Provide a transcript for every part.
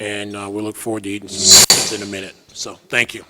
and we look forward to eating some muffins in a minute. So thank you.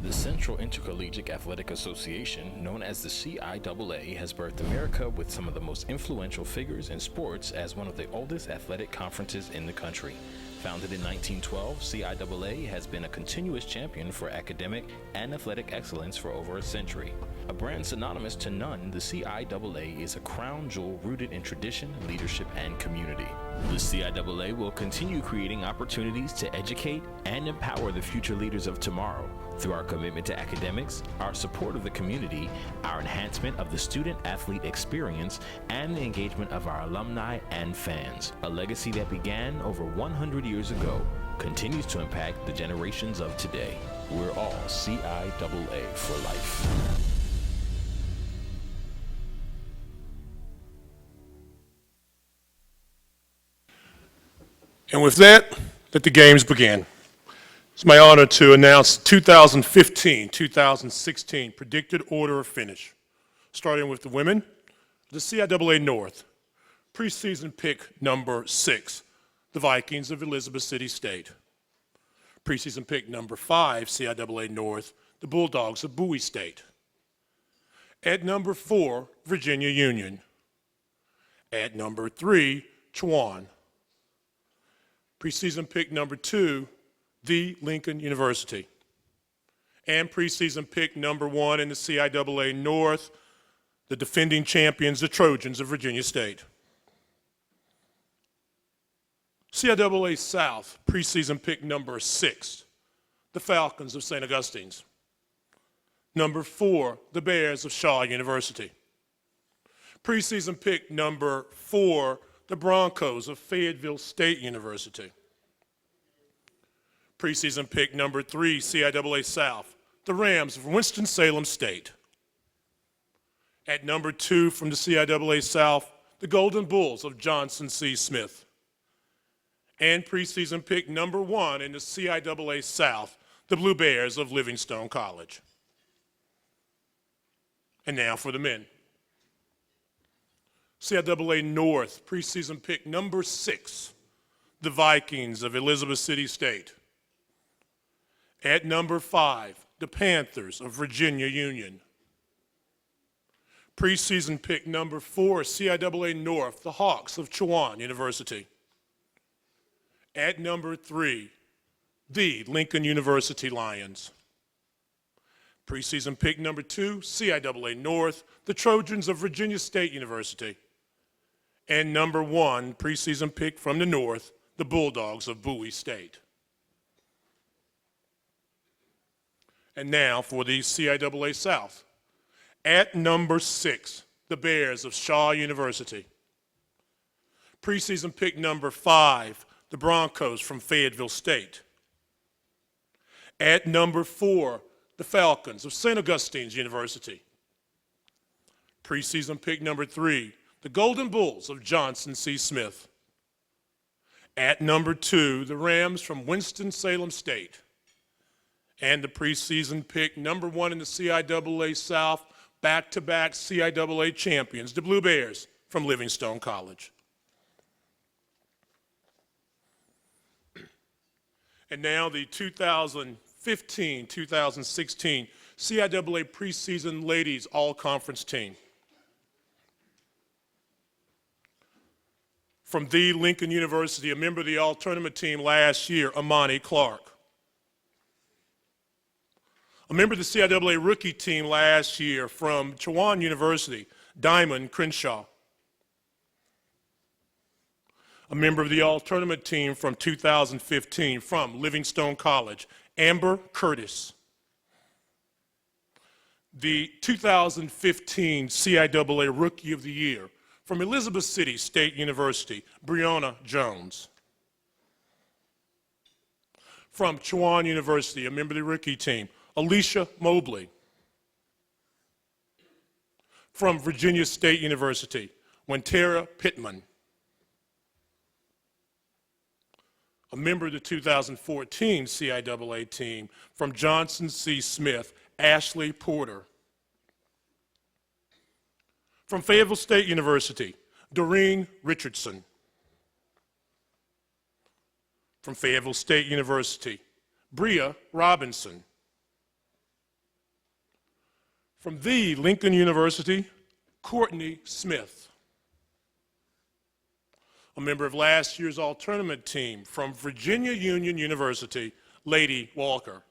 The Central Intercollegiate Athletic Association, known as the CIAA, has birthed America with some of the most influential figures in sports as one of the oldest athletic conferences in the country. Founded in 1912, CIAA has been a continuous champion for academic and athletic excellence for over a century. A brand synonymous to none, the CIAA is a crown jewel rooted in tradition, leadership, and community. The CIAA will continue creating opportunities to educate and empower the future leaders of tomorrow through our commitment to academics, our support of the community, our enhancement of the student-athlete experience, and the engagement of our alumni and fans. A legacy that began over 100 years ago continues to impact the generations of today. We're all CIAA for life. And with that, let the games begin. It's my honor to announce 2015-2016 predicted order of finish. Starting with the women, the CIAA North, preseason pick number 6, the Vikings of Elizabeth City State. Preseason pick number 5, CIAA North, the Bulldogs of Bowie State. At number 4, Virginia Union. At number 3, Chowan. Preseason pick number 2, the Lincoln University. And preseason pick number 1 in the CIAA North, the defending champions, the Trojans of Virginia State. CIAA South, preseason pick number 6, the Falcons of St. Augustine's. Number 4, the Bears of Shaw University. Preseason pick number 4, the Broncos of Fayetteville State University. Preseason pick number 3, CIAA South, the Rams of Winston-Salem State. At number 2 from the CIAA South, the Golden Bulls of Johnson C. Smith. And preseason pick number 1 in the CIAA South, the Blue Bears of Livingstone College. And now for the men. CIAA North, preseason pick number 6, the Vikings of Elizabeth City State. At number 5, the Panthers of Virginia Union. Preseason pick number 4, CIAA North, the Hawks of Chowan University. At number 3, the Lincoln University Lions. Preseason pick number 2, CIAA North, the Trojans of Virginia State University. And number 1, preseason pick from the North, the Bulldogs of Bowie State. And now for the CIAA South. At number 6, the Bears of Shaw University. Preseason pick number 5, the Broncos from Fayetteville State. At number 4, the Falcons of St. Augustine's University. Preseason pick number 3, the Golden Bulls of Johnson C. Smith. At number 2, the Rams from Winston-Salem State. And the preseason pick number 1 in the CIAA South, back-to-back CIAA champions, the Blue Bears from Livingstone College. And now the 2015-2016 CIAA preseason ladies all-conference team. From the Lincoln University, a member of the all-tournament team last year, Amani Clark. A member of the CIAA rookie team last year from Chowan University, Diamond Crenshaw. A member of the all-tournament team from 2015 from Livingstone College, Amber Curtis. The 2015 CIAA Rookie of the Year from Elizabeth City State University, Breonna Jones. From Chowan University, a member of the rookie team, Alicia Mobley. From Virginia State University, Wintera Pittman. A member of the 2014 CIAA team from Johnson C. Smith, Ashley Porter. From Fayetteville State University, Doreen Richardson. From Fayetteville State University, Bria Robinson. From the Lincoln University, Courtney Smith. A member of last year's all-tournament team from Virginia Union University, Lady Walker.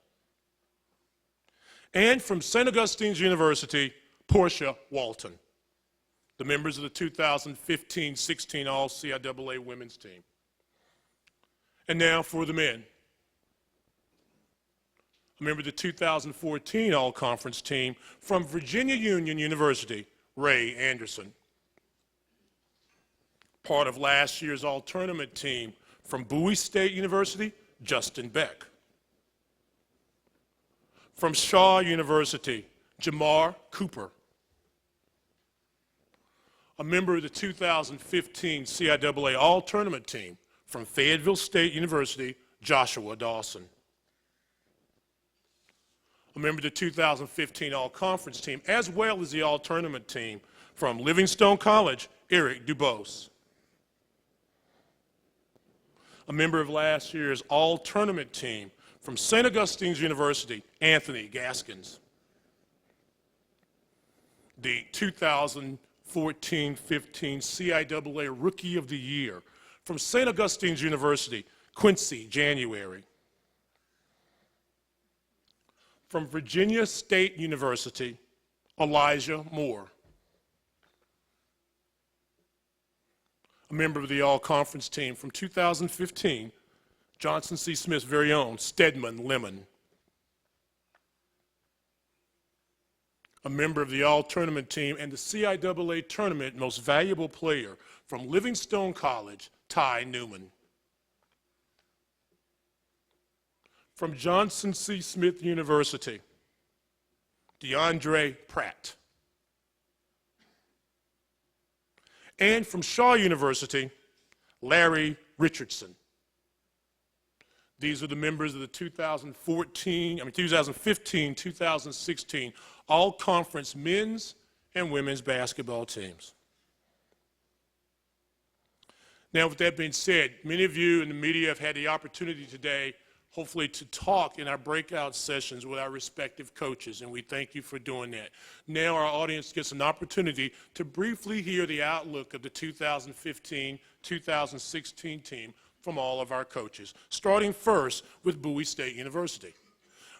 And from St. Augustine's University, Portia Walton, the members of the 2015-16 All-CIAA women's team. And now for the men. A member of the 2014 All-Conference team from Virginia Union University, Ray Anderson. Part of last year's all-tournament team from Bowie State University, Justin Beck. From Shaw University, Jamar Cooper. A member of the 2015 CIAA all-tournament team from Fayetteville State University, Joshua Dawson. A member of the 2015 all-conference team, as well as the all-tournament team from Livingstone College, Eric Dubose. A member of last year's all-tournament team from St. Augustine's University, Anthony Gaskins. The 2014-15 CIAA Rookie of the Year from St. Augustine's University, Quincy January. From Virginia State University, Elijah Moore. A member of the all-conference team from 2015, Johnson C. Smith's very own Stedman Lemon. A member of the all-tournament team and the CIAA tournament most valuable player from Livingstone College, Ty Newman. From Johnson C. Smith University, DeAndre Pratt. And from Shaw University, Larry Richardson. These are the members of the 2015-2016 all-conference men's and women's basketball teams. Now, with that being said, many of you in the media have had the opportunity today, hopefully, to talk in our breakout sessions with our respective coaches, and we thank you for doing that. Now our audience gets an opportunity to briefly hear the outlook of the 2015-2016 team from all of our coaches, starting first with Bowie State University.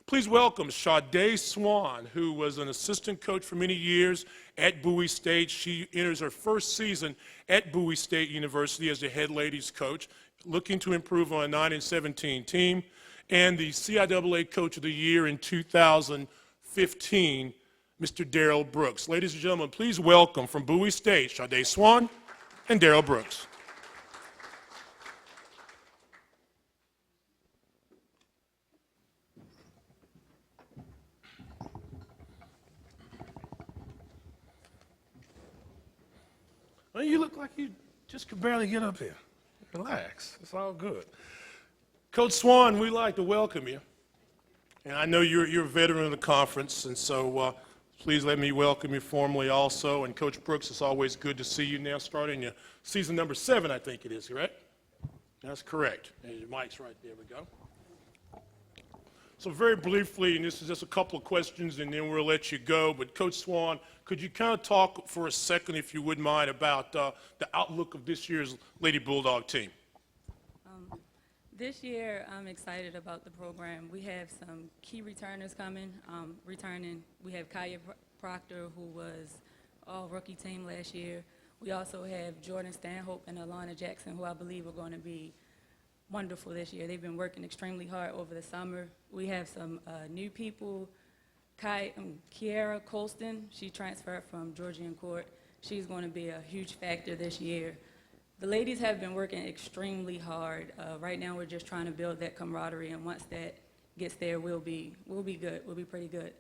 Please welcome Sade Swan, who was an assistant coach for many years at Bowie State. She enters her first season at Bowie State University as the head ladies coach, looking to improve on a 9-17 team, and the CIAA Coach of the Year in 2015, Mr. Darrell Brooks. Ladies and gentlemen, please welcome from Bowie State, Sade Swan and Darrell Brooks. Well, you look like you just could barely get up here. Relax, it's all good. Coach Swan, we'd like to welcome you. And I know you're a veteran of the conference, and so please let me welcome you formally also. And Coach Brooks, it's always good to see you now starting your season number 7, I think it is, correct? That's correct. And your mic's right there, we go. So very briefly, and this is just a couple of questions, and then we'll let you go, but Coach Swan, could you kind of talk for a second, if you wouldn't mind, about the outlook of this year's Lady Bulldog team? This year, I'm excited about the program. We have some key returners coming. Returning, we have Kaya Proctor, who was all-rookie team last year. We also have Jordan Stanhope and Alana Jackson, who I believe are going to be wonderful this year. They've been working extremely hard over the summer. We have some new people. Kiara Colston, she transferred from Georgian Court. She's going to be a huge factor this year. The ladies have been working extremely hard. Right now, we're just trying to build that camaraderie, and once that gets there, we'll be good. We'll be pretty good.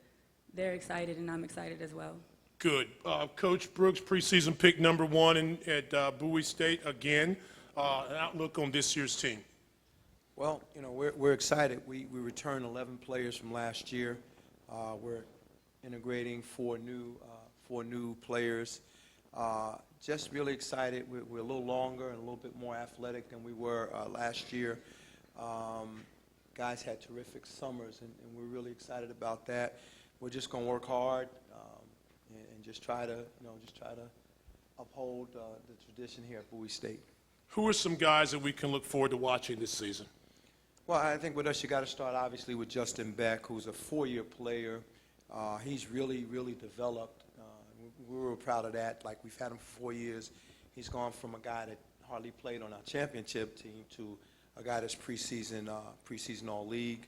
They're excited, and I'm excited as well. Good. Coach Brooks, preseason pick number 1 at Bowie State again. An outlook on this year's team. Well, you know, we're excited. We returned 11 players from last year. We're integrating four new players. Just really excited. We're a little longer and a little bit more athletic than we were last year. Guys had terrific summers, and we're really excited about that. We're just going to work hard and just try to uphold the tradition here at Bowie State. Who are some guys that we can look forward to watching this season? Well, I think with us, you got to start obviously with Justin Beck, who's a four-year player. He's really developed. We were proud of that. Like, we've had him for 4 years. He's gone from a guy that hardly played on our championship team to a guy that's preseason All-League.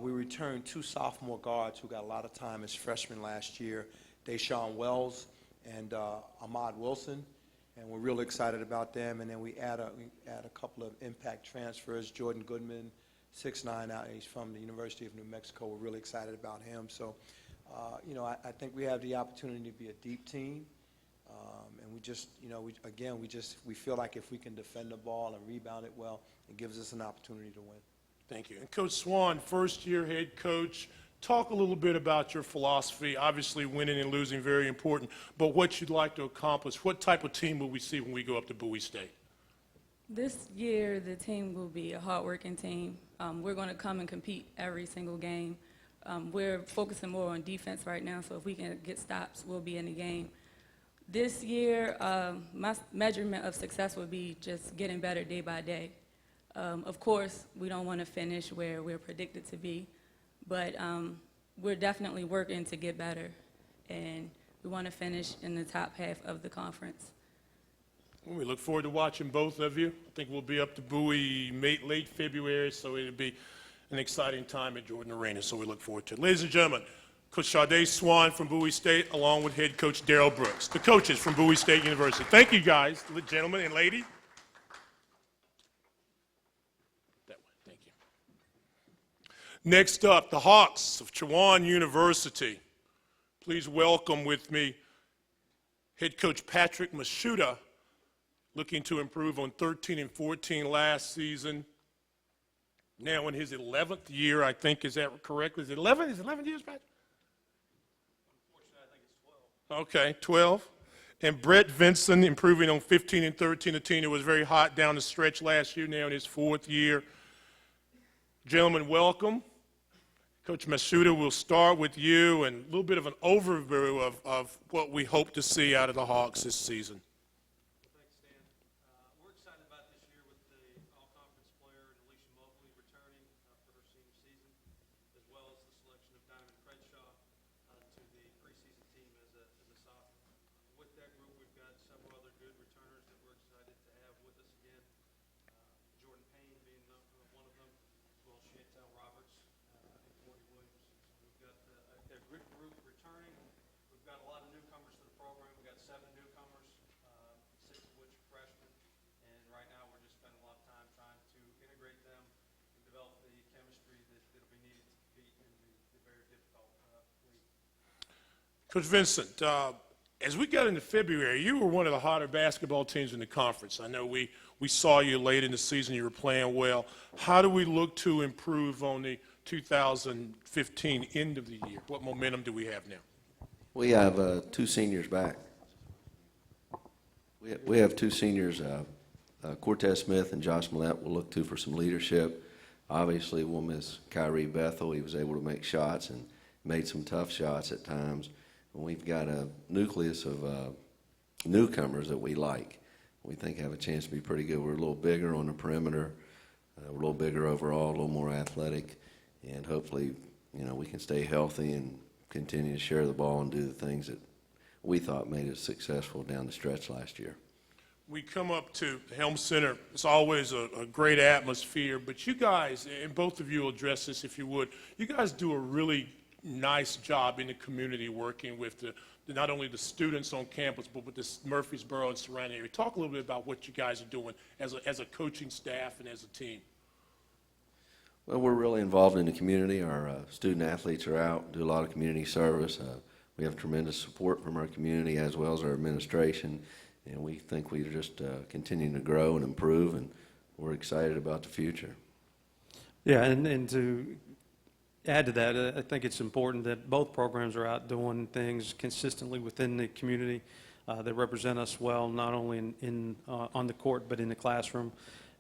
We returned two sophomore guards who got a lot of time as freshmen last year, Deshaun Wells and Ahmad Wilson, and we're really excited about them. And then we add a couple of impact transfers, Jordan Goodman, 6'9", he's from the University of New Mexico. We're really excited about him. So, you know, I think we have the opportunity to be a deep team. And we just, you know, we feel like if we can defend the ball and rebound it well, it gives us an opportunity to win. Thank you. And Coach Swan, first-year head coach, talk a little bit about your philosophy. Obviously, winning and losing, very important, but what you'd like to accomplish. What type of team will we see when we go up to Bowie State? This year, the team will be a hard-working team. We're going to come and compete every single game. We're focusing more on defense right now, so if we can get stops, we'll be in the game. This year, my measurement of success will be just getting better day by day. Of course, we don't want to finish where we're predicted to be, but we're definitely working to get better, and we want to finish in the top half of the conference. Well, we look forward to watching both of you. I think we'll be up to Bowie late February, so it'll be an exciting time at Jordan Arena, so we look forward to it. Ladies and gentlemen, Coach Sade Swan from Bowie State, along with head coach Darrell Brooks, the coaches from Bowie State University. Thank you, guys, gentlemen and lady. That way, thank you. Next up, the Hawks of Chowan University. Please welcome with me head coach Patrick Mashuda, looking to improve on 13 and 14 last season. Now in his 11th year, I think, is that correct? Is it 11? Is it 11 years, Patrick? Unfortunately, I think it's 12. Okay, 12. And Brett Vinson improving on 15 and 13, a team that was very hot down the stretch last year, now in his 4th year. Gentlemen, welcome. Coach Mashuda, we'll start with you and a little bit of an overview of what we hope to see out of the Hawks this season. Thanks, Dan. We're excited about this year with the all-conference player and Alicia Mobley returning for her senior season, as well as the selection of Diamond Crenshaw to the preseason team as a sophomore. With that group, we've got several other good returners that we're excited to have with us again. Jordan Payne being one of them, as well as Chantel Roberts and Courtney Williams. So we've got a good group returning. We've got a lot of newcomers to the program. We've got 7 newcomers, 6 of which are freshmen. And right now we're just spending a lot of time trying to integrate them and develop the chemistry that'll be needed to compete in the very difficult league. Coach Vincent, as we got into February, you were one of the hotter basketball teams in the conference. I know we saw you late in the season. You were playing well. How do we look to improve on the 2015 end of the year? What momentum do we have now? We have 2 seniors back. We have 2 seniors, Cortez Smith and Josh Millett. We'll look to for some leadership. Obviously, we'll miss Kyrie Bethel. He was able to make shots and made some tough shots at times. And we've got a nucleus of newcomers that we like. We think have a chance to be pretty good. We're a little bigger on the perimeter. We're a little bigger overall, a little more athletic, and hopefully, you know, we can stay healthy and continue to share the ball and do the things that we thought made us successful down the stretch last year. We come up to the Helm Center. It's always a great atmosphere, but you guys, and both of you will address this if you would, you guys do a really nice job in the community working with not only the students on campus, but with the Murfreesboro and surrounding area. Talk a little bit about what you guys are doing as a coaching staff and as a team. Well, we're really involved in the community. Our student athletes are out, do a lot of community service. We have tremendous support from our community as well as our administration, and we think we're just continuing to grow and improve, and we're excited about the future. Yeah, and to add to that, I think it's important that both programs are out doing things consistently within the community that represent us well, not only on the court, but in the classroom.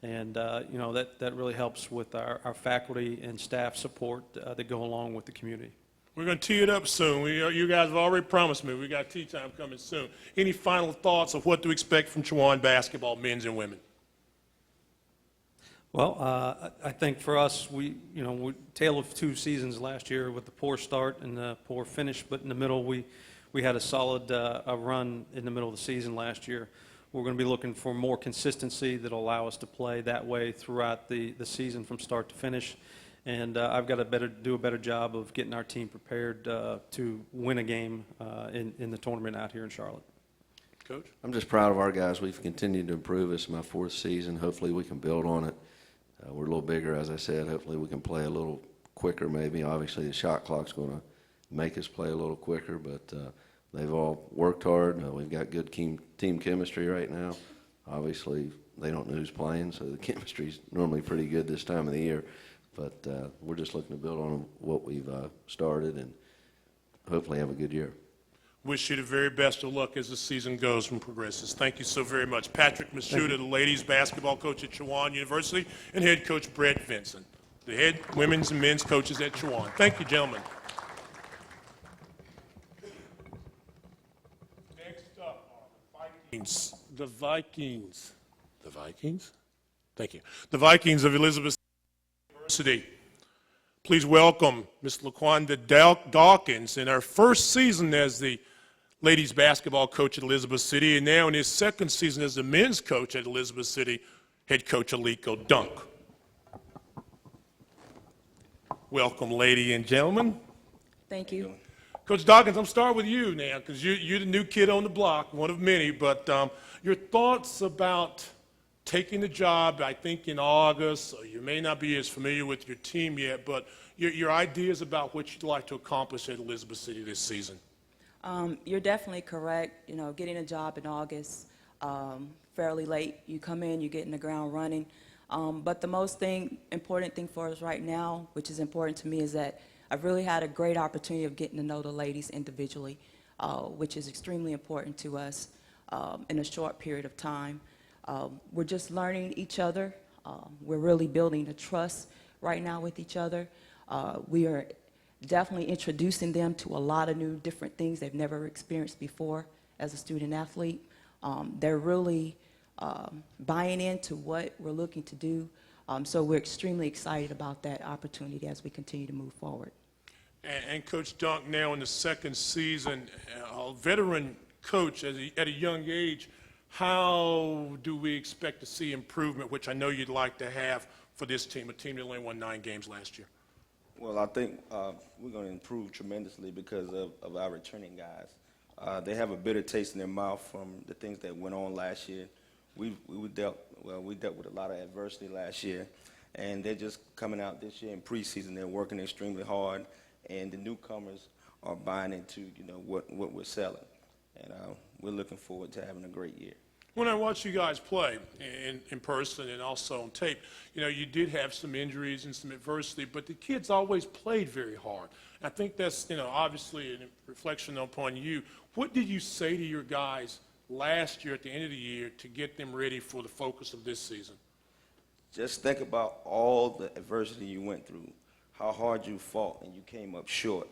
And, you know, that really helps with our faculty and staff support that go along with the community. We're going to tee it up soon. You guys have already promised me we got tea time coming soon. Any final thoughts of what to expect from Chowan basketball, men's and women? Well, I think for us, we tale of two seasons last year with the poor start and the poor finish, but in the middle, we had a solid a run in the middle of the season last year. We're going to be looking for more consistency that will allow us to play that way throughout the season from start to finish. And I've got to do a better job of getting our team prepared to win a game in the tournament out here in Charlotte. Coach? I'm just proud of our guys. We've continued to improve. It's my fourth season. Hopefully we can build on it. We're a little bigger, as I said. Hopefully we can play a little quicker maybe. Obviously the shot clock's going to make us play a little quicker, but they've all worked hard. We've got good team chemistry right now. Obviously they don't know who's playing, so the chemistry's normally pretty good this time of the year. But we're just looking to build on what we've started and hopefully have a good year. Wish you the very best of luck as the season goes and progresses. Thank you so very much. Patrick Mashuda, the ladies basketball coach at Chowan University, and head coach Brett Vincent, the head women's and men's coaches at Chowan. Thank you, gentlemen. Next up are the Vikings. The Vikings? Thank you. The Vikings of Elizabeth University. Please welcome Ms. LaQuanda Dawkins in her first season as the ladies basketball coach at Elizabeth City, and now in his second season as the men's coach at Elizabeth City, head coach Aliko Dunk. Welcome, ladies and gentlemen. Thank you. Coach Dawkins, I'm starting with you now because you're the new kid on the block, one of many, but your thoughts about taking the job, I think, in August. So you may not be as familiar with your team yet, but your ideas about what you'd like to accomplish at Elizabeth City this season. You're definitely correct. You know, getting a job in August, fairly late. You come in, you get in the ground running. But the most important thing for us right now, which is important to me, is that I've really had a great opportunity of getting to know the ladies individually, which is extremely important to us in a short period of time. We're just learning each other. We're really building a trust right now with each other. We are definitely introducing them to a lot of new different things they've never experienced before as a student athlete. They're really buying into what we're looking to do. So we're extremely excited about that opportunity as we continue to move forward. And Coach Dunk, now in the second season, a veteran coach at a young age, how do we expect to see improvement, which I know you'd like to have for this team, a team that only won 9 games last year? Well, I think we're going to improve tremendously because of our returning guys. They have a bitter taste in their mouth from the things that went on last year. We dealt with a lot of adversity last year, and they're just coming out this year in preseason. They're working extremely hard, and the newcomers are buying into what we're selling, and we're looking forward to having a great year. When I watch you guys play in person and also on tape, you did have some injuries and some adversity, but the kids always played very hard. I think that's, obviously a reflection upon you. What did you say to your guys last year at the end of the year to get them ready for the focus of this season? Just think about all the adversity you went through, how hard you fought, and you came up short.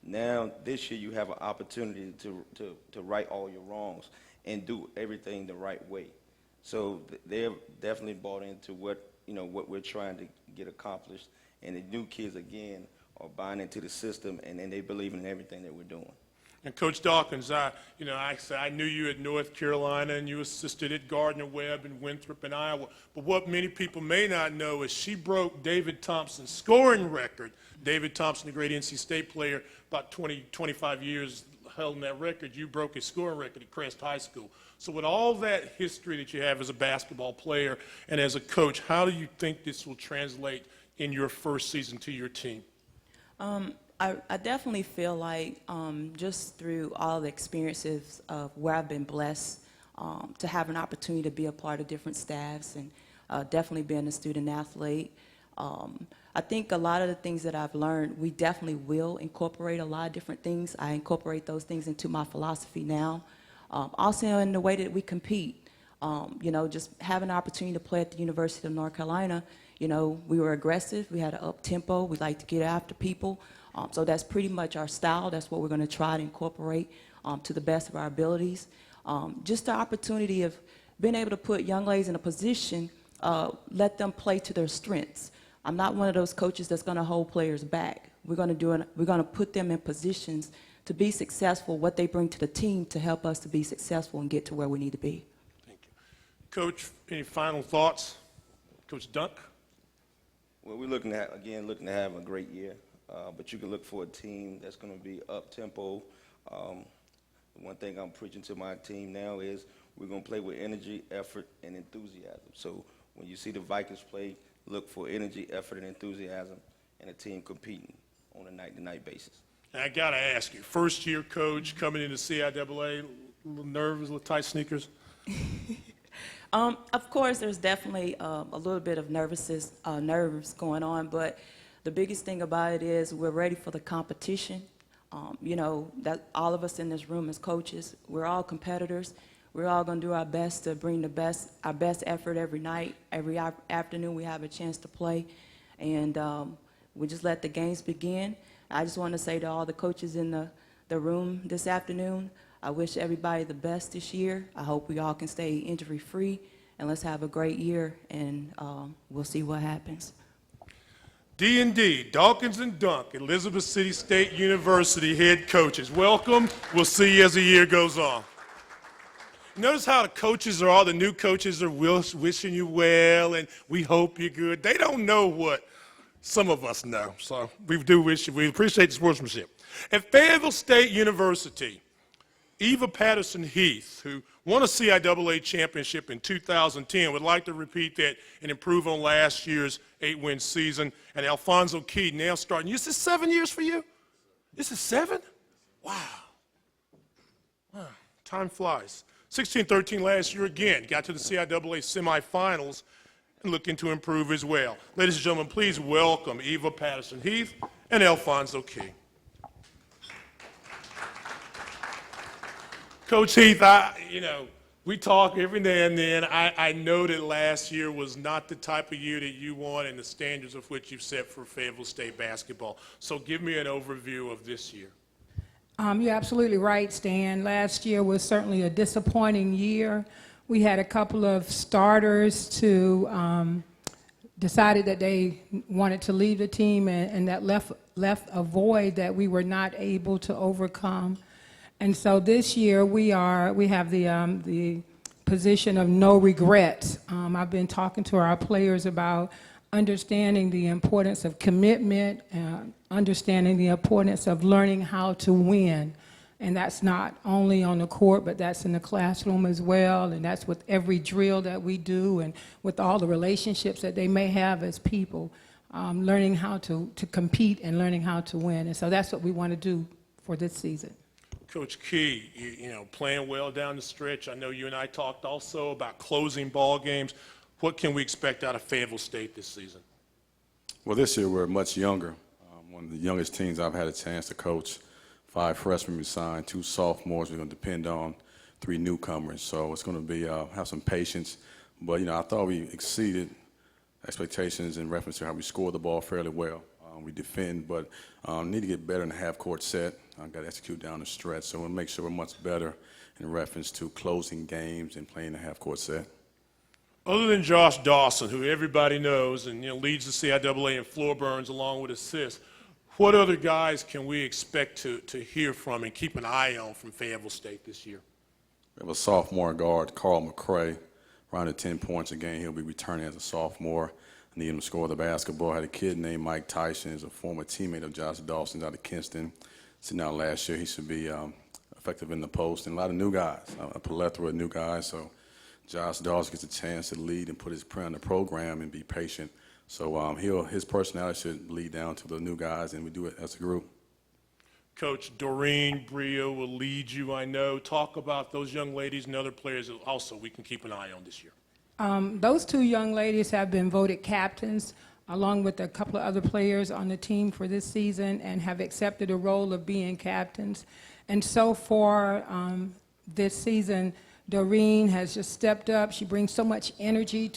Now, this year, you have an opportunity to right all your wrongs and do everything the right way. So they're definitely bought into what we're trying to get accomplished. And the new kids, again, are buying into the system, and they believe in everything that we're doing. And Coach Dawkins, I knew you at North Carolina, and you assisted at Gardner-Webb and Winthrop and Iowa. But what many people may not know is she broke David Thompson's scoring record. David Thompson, the great NC State player, about 25 years held in that record. You broke his scoring record at Crest High School. So with all that history that you have as a basketball player and as a coach, how do you think this will translate in your first season to your team? I definitely feel like just through all the experiences of where I've been blessed to have an opportunity to be a part of different staffs and definitely being a student athlete, I think a lot of the things that I've learned, we definitely will incorporate a lot of different things. I incorporate those things into my philosophy now. Also in the way that we compete. You know, just having an opportunity to play at the University of North Carolina, you know, we were aggressive, we had an up-tempo, we like to get after people. So that's pretty much our style. That's what we're going to try to incorporate to the best of our abilities. Just the opportunity of being able to put young ladies in a position, let them play to their strengths. I'm not one of those coaches that's going to hold players back. We're going to put them in positions to be successful, what they bring to the team to help us to be successful and get to where we need to be. Thank you. Coach, any final thoughts? Coach Dunk? Well, we're looking to have a great year, but you can look for a team that's going to be up-tempo. One thing I'm preaching to my team now is we're going to play with energy, effort, and enthusiasm. So when you see the Vikings play, look for energy, effort, and enthusiasm, and a team competing on a night-to-night basis. And I got to ask you, first-year coach coming into CIAA, a little nervous, a little tight sneakers? Of course, there's definitely a little bit of nerves going on, but the biggest thing about it is we're ready for the competition. You know, that all of us in this room as coaches, we're all competitors. We're all going to do our best to bring our best effort every night, every afternoon we have a chance to play, and we just let the games begin. I just want to say to all the coaches in the room this afternoon, I wish everybody the best this year. I hope we all can stay injury-free, and let's have a great year, and we'll see what happens. D&D, Dawkins and Dunk, Elizabeth City State University head coaches. Welcome. We'll see you as the year goes on. Notice how the coaches all the new coaches are wishing you well, and we hope you're good. They don't know what some of us know, so we appreciate the sportsmanship. At Fayetteville State University, Eva Patterson-Heath, who won a CIAA championship in 2010, would like to repeat that and improve on last year's 8-win season. And Alfonso Key now starting. This is 7 years for you? This is 7? Wow. Time flies. 16-13 last year again. Got to the CIAA semifinals and looking to improve as well. Ladies and gentlemen, please welcome Eva Patterson-Heath and Alfonso Key. Coach Heath, we talk every now and then. I know that last year was not the type of year that you want and the standards of which you've set for Fayetteville State basketball. So give me an overview of this year. You're absolutely right, Stan. Last year was certainly a disappointing year. We had a couple of starters who decided that they wanted to leave the team, and that left a void that we were not able to overcome. And so this year we have the position of no regrets. I've been talking to our players about understanding the importance of commitment, understanding the importance of learning how to win. And that's not only on the court, but that's in the classroom as well, and that's with every drill that we do and with all the relationships that they may have as people, learning how to compete and learning how to win. And so that's what we want to do for this season. Coach Key, playing well down the stretch. I know you and I talked also about closing ball games. What can we expect out of Fayetteville State this season? Well, this year we're much younger. One of the youngest teams I've had a chance to coach. 5 freshmen we signed, 2 sophomores. We're going to depend on 3 newcomers. So it's going to be have some patience. But I thought we exceeded expectations in reference to how we scored the ball fairly well. We defend, but need to get better in the half-court set. I've got to execute down the stretch, so we'll make sure we're much better in reference to closing games and playing the half-court set. Other than Josh Dawson, who everybody knows and leads the CIAA in floor burns along with assists, what other guys can we expect to hear from and keep an eye on from Fayetteville State this year? We have a sophomore guard, Carl McCray, around at 10 points a game. He'll be returning as a sophomore. I need him to score the basketball. I had a kid named Mike Tyson. He's a former teammate of Josh Dawson's out of Kinston. Sitting out last year, he should be effective in the post. And a lot of new guys, a plethora of new guys. So Josh Dawson gets a chance to lead and put his print on the program and be patient. So his personality should lead down to the new guys, and we do it as a group. Coach, Doreen Brio will lead you, I know. Talk about those young ladies and other players that also we can keep an eye on this year. Those 2 young ladies have been voted captains along with a couple of other players on the team for this season, and have accepted a role of being captains. And so far this season, Doreen has just stepped up. She brings so much energy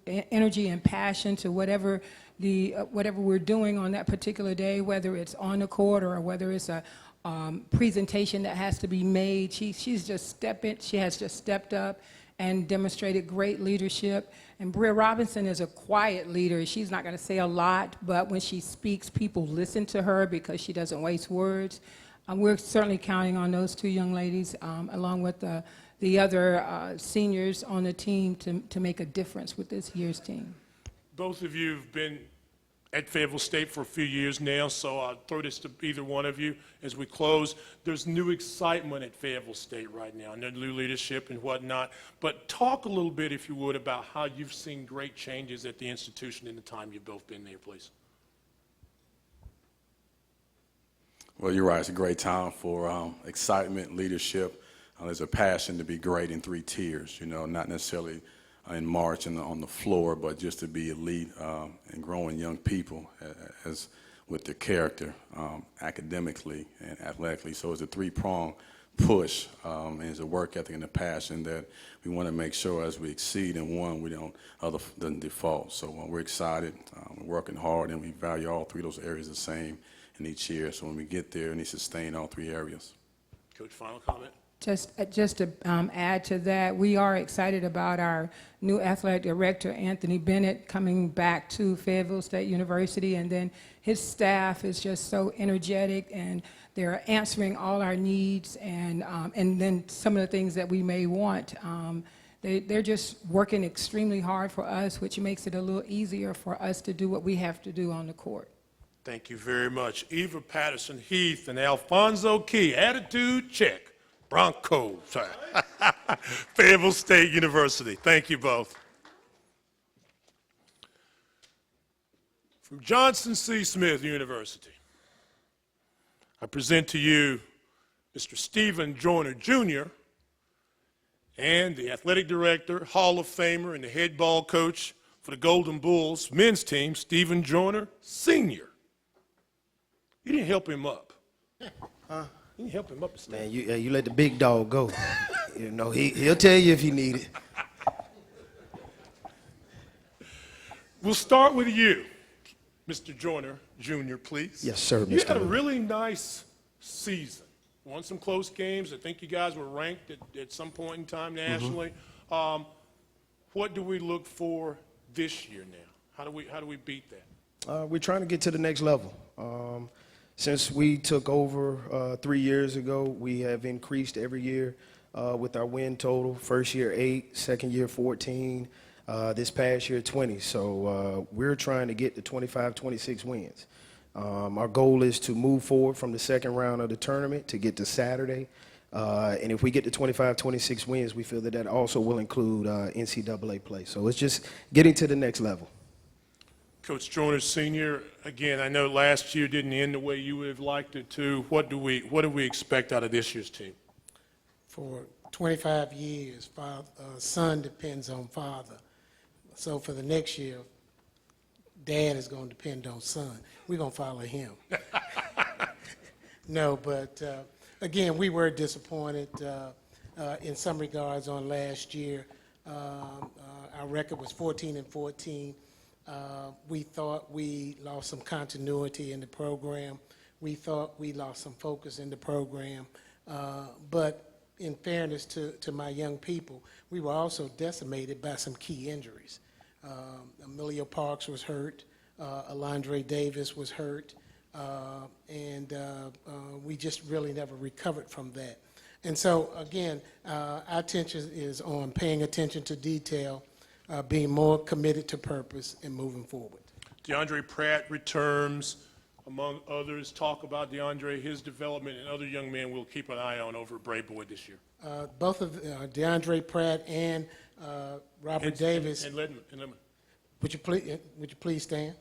and passion to whatever we're doing on that particular day, whether it's on the court or whether it's a presentation that has to be made. She has just stepped up and demonstrated great leadership. And Bria Robinson is a quiet leader. She's not going to say a lot, but when she speaks, people listen to her because she doesn't waste words. We're certainly counting on those two young ladies, along with the other seniors on the team, to make a difference with this year's team. Both of you have been at Fayetteville State for a few years now, so I'll throw this to either one of you as we close. There's new excitement at Fayetteville State right now, and new leadership and whatnot. But talk a little bit, if you would, about how you've seen great changes at the institution in the time you've both been there, please. Well, you're right. It's a great time for excitement, leadership. There's a passion to be great in 3 tiers, not necessarily in March and on the floor, but just to be elite and growing young people as with their character academically and athletically. So it's a 3-pronged push, and it's a work ethic and a passion that we want to make sure as we exceed in one, we doesn't default. So we're excited, we're working hard, and we value all 3 of those areas the same in each year. So when we get there, we need to sustain all 3 areas. Coach, final comment? Just to add to that, we are excited about our new athletic director, Anthony Bennett, coming back to Fayetteville State University, and then his staff is just so energetic, and they're answering all our needs, and then some of the things that we may want. They're just working extremely hard for us, which makes it a little easier for us to do what we have to do on the court. Thank you very much. Eva Patterson Heath and Alfonso Key, attitude check. Broncos, Fayetteville State University. Thank you both. From Johnson C. Smith University, I present to you Mr. Stephen Joyner, Jr., and the athletic director, Hall of Famer, and the head ball coach for the Golden Bulls men's team, Stephen Joyner, Sr. You didn't help him up. Huh? You can help him up. Man, you let the big dog go. He'll tell you if you need it. We'll start with you, Mr. Joyner, Jr., please. Yes, sir, You Mr. had a Lee. really nice season. Won some close games. I think you guys were ranked at some point in time nationally. What do we look for this year now? How do we beat that? We're trying to get to the next level. Since we took over 3 years ago, we have increased every year with our win total. First year 8, second year 14, this past year 20. So we're trying to get to 25, 26 wins. Our goal is to move forward from the second round of the tournament to get to Saturday. And if we get to 25, 26 wins, we feel that also will include NCAA play. So it's just getting to the next level. Coach Joyner, Sr., again, I know last year didn't end the way you would have liked it to. What do we expect out of this year's team? For 25 years, son depends on father. So for the next year, dad is going to depend on son. We're going to follow him. No, but again, we were disappointed in some regards on last year. Our record was 14-14. We thought we lost some continuity in the program. We thought we lost some focus in the program. But in fairness to my young people, we were also decimated by some key injuries. Emilio Parks was hurt. Alondre Davis was hurt. And we just really never recovered from that. And so, again, our attention is on paying attention to detail, being more committed to purpose, and moving forward. DeAndre Pratt returns, among others. Talk about DeAndre, his development, and other young men we'll keep an eye on over at Brave Boy this year. Both of DeAndre Pratt and Robert Davis. And Ledman. Would you please stand?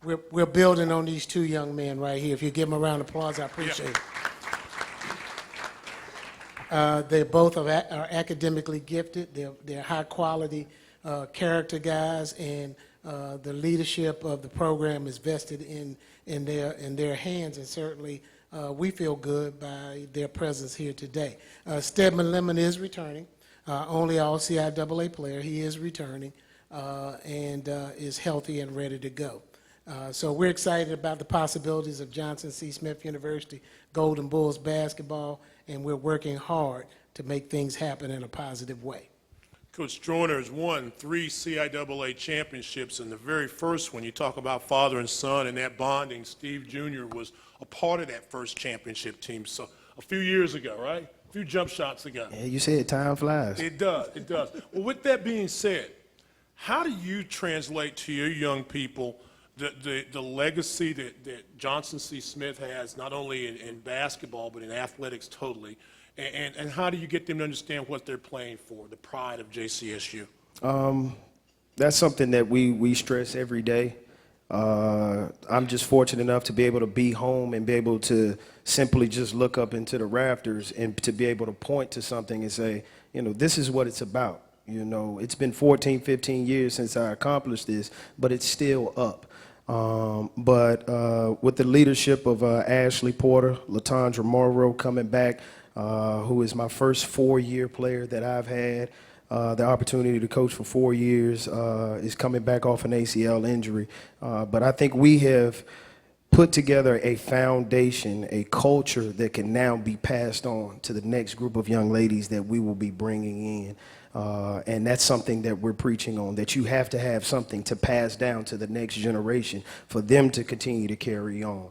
We're building on these two young men right here. If you give them a round of applause, I appreciate it. They both are academically gifted. They're high quality character guys, and The leadership of the program is vested in their hands, and certainly we feel good by their presence here today. Stedman Lemon is returning, only all CIAA player. He is returning and is healthy and ready to go. So we're excited about the possibilities of Johnson C. Smith University Golden Bulls basketball, and we're working hard to make things happen in a positive way. Coach Joyner has won 3 CIAA championships, and the very first one, you talk about father and son and that bonding, Steve Jr. was a part of that first championship team, so a few years ago, right? A few jump shots ago. Yeah, you said time flies. It does, it does. Well, with that being said, how do you translate to your young people the legacy that Johnson C. Smith has, not only in basketball, but in athletics totally, and how do you get them to understand what they're playing for, the pride of JCSU? That's something that we stress every day. I'm just fortunate enough to be able to be home and be able to simply just look up into the rafters and to be able to point to something and say, you know, this is what it's about. You know, it's been 14, 15 years since I accomplished this, but it's still up. But with the leadership of Ashley Porter, LaTondra Morrow coming back, who is my first 4-year player that I've had, the opportunity to coach for 4 years, is coming back off an ACL injury. But I think we have put together a foundation, a culture that can now be passed on to the next group of young ladies that we will be bringing in. And that's something that we're preaching on, that you have to have something to pass down to the next generation for them to continue to carry on.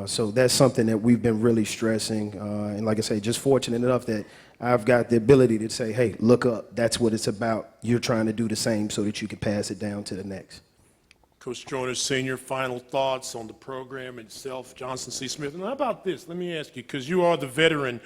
So that's something that we've been really stressing. And like I say, just fortunate enough that I've got the ability to say, hey, look up, that's what it's about. You're trying to do the same so that you can pass it down to the next. Coach Joyner, Sr., final thoughts on the program itself, Johnson C. Smith. And how about this? Let me ask you, because you are the veteran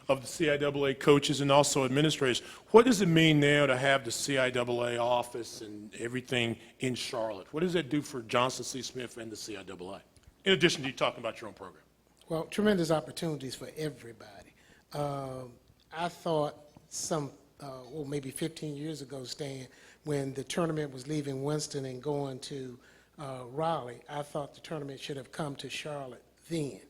of the CIAA coaches and also administrators, what does it mean now to have the CIAA office and everything in Charlotte? What does that do for Johnson C. Smith and the CIAA, in addition to you talking about your own program? Well, tremendous opportunities for everybody. I thought maybe 15 years ago, Stan, when the tournament was leaving Winston and going to Raleigh, I thought the tournament should have come to Charlotte then,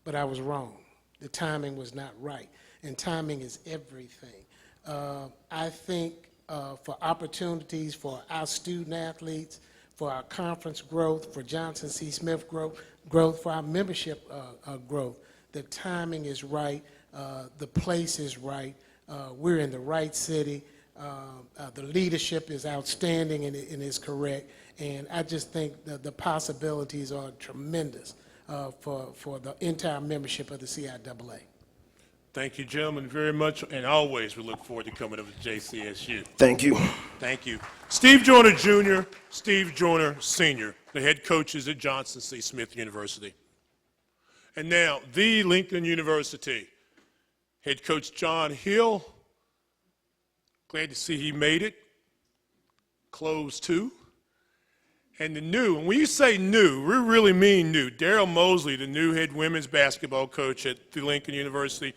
but I was wrong. The timing was not right, and timing is everything. I think for opportunities for our student athletes, for our conference growth, for Johnson C. Smith growth, for our membership growth, the timing is right, the place is right, we're in the right city, the leadership is outstanding and is correct, and I just think that the possibilities are tremendous for the entire membership of the CIAA. Thank you, gentlemen, very much, and always we look forward to coming over to JCSU. Thank you. Thank you. Steve Joyner, Jr., Steve Joyner, Sr., the head coaches at Johnson C. Smith University. And now, the Lincoln University, head coach John Hill. Glad to see he made it. Close two. And the new, and when you say new, we really mean new. Daryl Mosley, the new head women's basketball coach at the Lincoln University.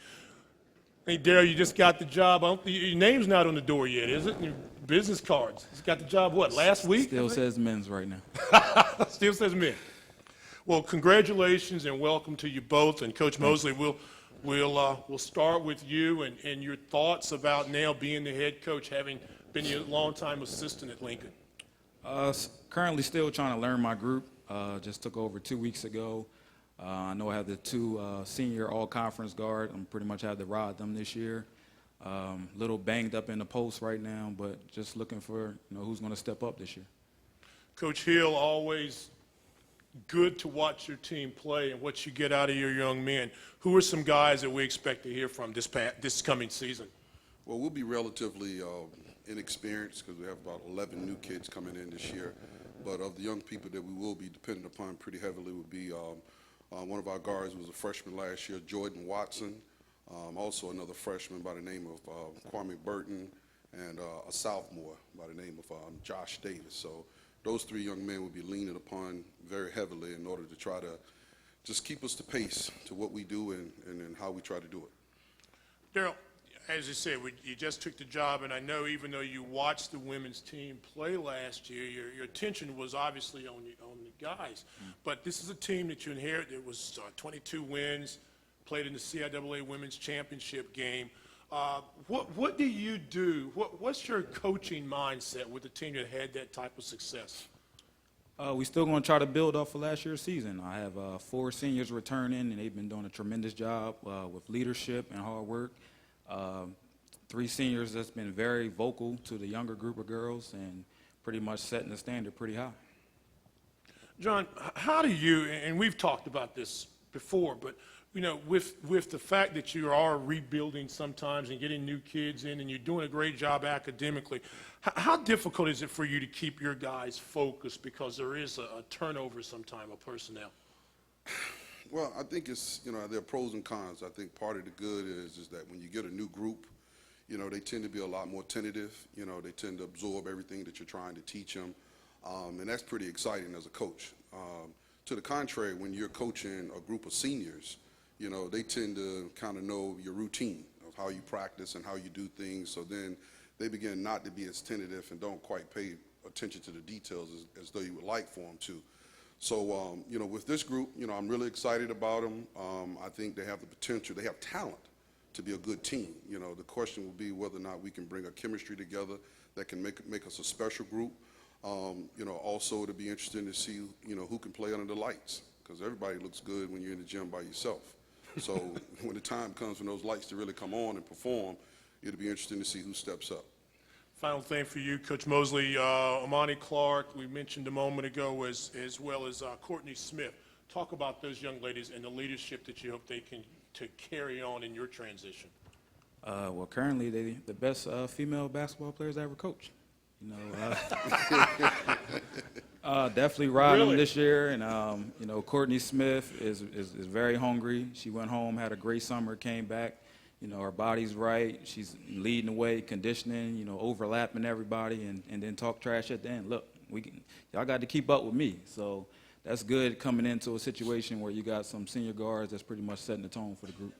Hey, Daryl, you just got the job. Your name's not on the door yet, is it? Your business cards. You got the job, what, last week? Still says men's right now. Still says men. Well, congratulations and welcome to you both. And Coach Mosley, we'll start with you and your thoughts about now being the head coach, having been a long-time assistant at Lincoln. Currently still trying to learn my group. Just took over 2 weeks ago. I know I have the 2 senior all-conference guard. I'm pretty much have to ride them this year. Little banged up in the post right now, but just looking for who's going to step up this year. Coach Hill, always good to watch your team play and what you get out of your young men. Who are some guys that we expect to hear from this coming season? Well, we'll be relatively inexperienced because we have about 11 new kids coming in this year. But of the young people that we will be dependent upon pretty heavily would be one of our guards was a freshman last year, Jordan Watson. Also another freshman by the name of Kwame Burton, and a sophomore by the name of Josh Davis. So those 3 young men will be leaning upon very heavily in order to try to just keep us to pace to what we do and how we try to do it. Daryl, As you said, you just took the job, and I know even though you watched the women's team play last year, your attention was obviously on the guys. But this is a team that you inherited. It was 22 wins, played in the CIAA Women's Championship game. What do you do? What's your coaching mindset with a team that had that type of success? We're still going to try to build off of last year's season. I have 4 seniors returning, and they've been doing a tremendous job with leadership and hard work. 3 seniors that's been very vocal to the younger group of girls and pretty much setting the standard pretty high. John, how do you, and we've talked about this before, but you know, with the fact that you are rebuilding sometimes and getting new kids in and you're doing a great job academically, how difficult is it for you to keep your guys focused because there is a turnover sometime of personnel? Well, I think it's, you know, there are pros and cons. I think part of the good is that when you get a new group, you know, they tend to be a lot more tentative. You know, they tend to absorb everything that you're trying to teach them, and that's pretty exciting as a coach. To the contrary, when you're coaching a group of seniors, you know, they tend to kind of know your routine of how you practice and how you do things, so then they begin not to be as tentative and don't quite pay attention to the details as though you would like for them to. So, you know, with this group, you know, I'm really excited about them. I think they have the potential, they have talent to be a good team. You know, the question will be whether or not we can bring a chemistry together that can make us a special group. You know, also it'll be interesting to see, you know, who can play under the lights, because everybody looks good when you're in the gym by yourself. So when the time comes for those lights to really come on and perform, it'll be interesting to see who steps up. Final thing for you, Coach Mosley, Amani Clark, we mentioned a moment ago, as well as Courtney Smith. Talk about those young ladies and the leadership that you hope they can to carry on in your transition. Well, currently they're the best female basketball players I ever coached. You know, definitely riding them this year, and you know, Courtney Smith is very hungry. She went home, had a great summer, came back. You know, her body's right. She's leading the way, conditioning, you know, overlapping everybody, and then talk trash at the end. Look, y'all got to keep up with me. So that's good coming into a situation where you got some senior guards that's pretty much setting the tone for the group.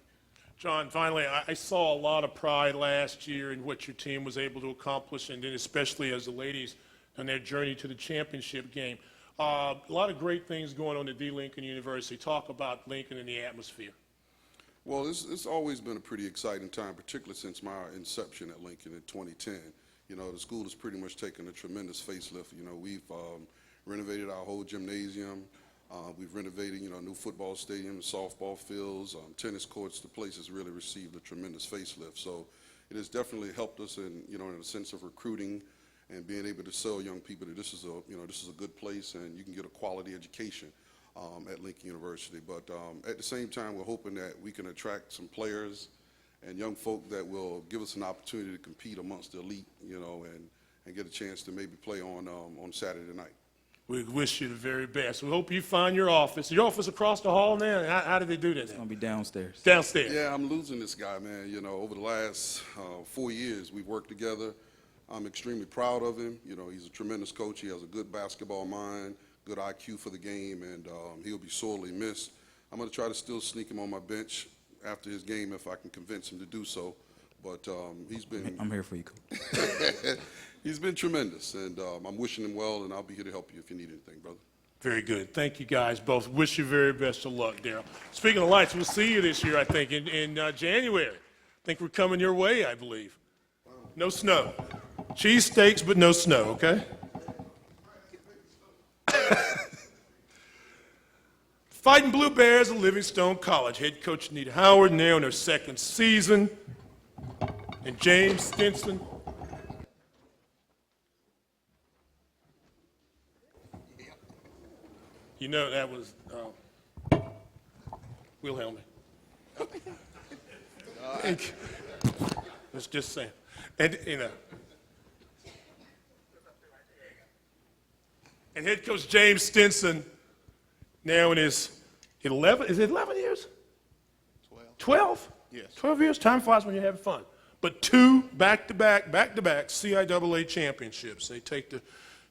John, finally, I saw a lot of pride last year in what your team was able to accomplish, and then especially as the ladies on their journey to the championship game. A lot of great things going on at D. Lincoln University. Talk about Lincoln and the atmosphere. Well, it's always been a pretty exciting time, particularly since my inception at Lincoln in 2010. You know, the school has pretty much taken a tremendous facelift. You know, we've renovated our whole gymnasium. We've renovated, you know, new football stadium, softball fields, tennis courts. The place has really received a tremendous facelift. So it has definitely helped us in, you know, in a sense of recruiting and being able to sell young people that this is a good place and you can get a quality education at Lincoln University. But at the same time, we're hoping that we can attract some players and young folk that will give us an opportunity to compete amongst the elite, you know, and get a chance to maybe play on Saturday night. We wish you the very best. We hope you find your office. Your office across the hall now? How did they do that? It's going to be downstairs. Downstairs. Yeah, I'm losing this guy, man. You know, over the last 4 years, we've worked together. I'm extremely proud of him. You know, he's a tremendous coach. He has a good basketball mind, good IQ for the game, and he'll be sorely missed. I'm going to try to still sneak him on my bench after his game if I can convince him to do so. But he's been... I'm here for you, Coach. He's been tremendous, and I'm wishing him well, and I'll be here to help you if you need anything, brother. Very good. Thank you, guys, both. Wish you very best of luck, Daryl. Speaking of lights, we'll see you this year, I think, in January. I think we're coming your way, I believe. No snow. Cheese steaks, but no snow, okay? Fighting Blue Bears of Livingstone College. Head coach Anita Howard now in her second season. And James Stinson. You know, that was Wilhelm. Let's just say. And, you know. And head coach James Stinson, now in his 11 years? 12? Yes. 12 years? Time flies when you're having fun. But 2 back-to-back CIAA championships. They take the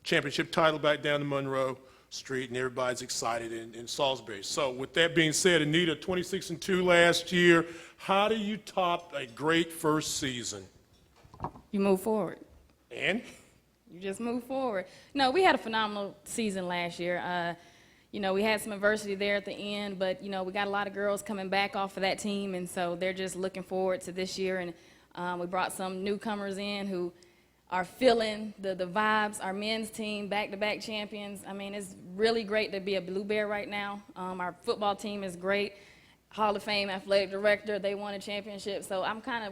championship title back down to Monroe. street, and everybody's excited in Salisbury. So with that being said, Anita, 26-2 last year. How do you top a great first season? You move forward. And? You just move forward. No, we had a phenomenal season last year. We had some adversity there at the end, but, we got a lot of girls coming back off of that team, and so they're just looking forward to this year. And we brought some newcomers in who are feeling the vibes. Our men's team, back-to-back champions. I mean, it's really great to be a Blue Bear right now. Our football team is great. Hall of Fame athletic director, they won a championship. So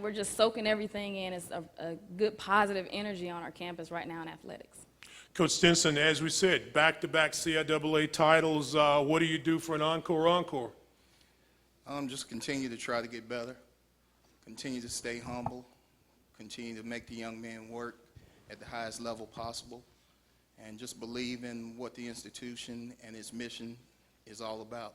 we're just soaking everything in. It's a good positive energy on our campus right now in athletics. Coach Stinson, as we said, back-to-back CIAA titles. What do you do for an encore? Just continue to try to get better, continue to stay humble, continue to make the young men work at the highest level possible, and just believe in what the institution and its mission is all about.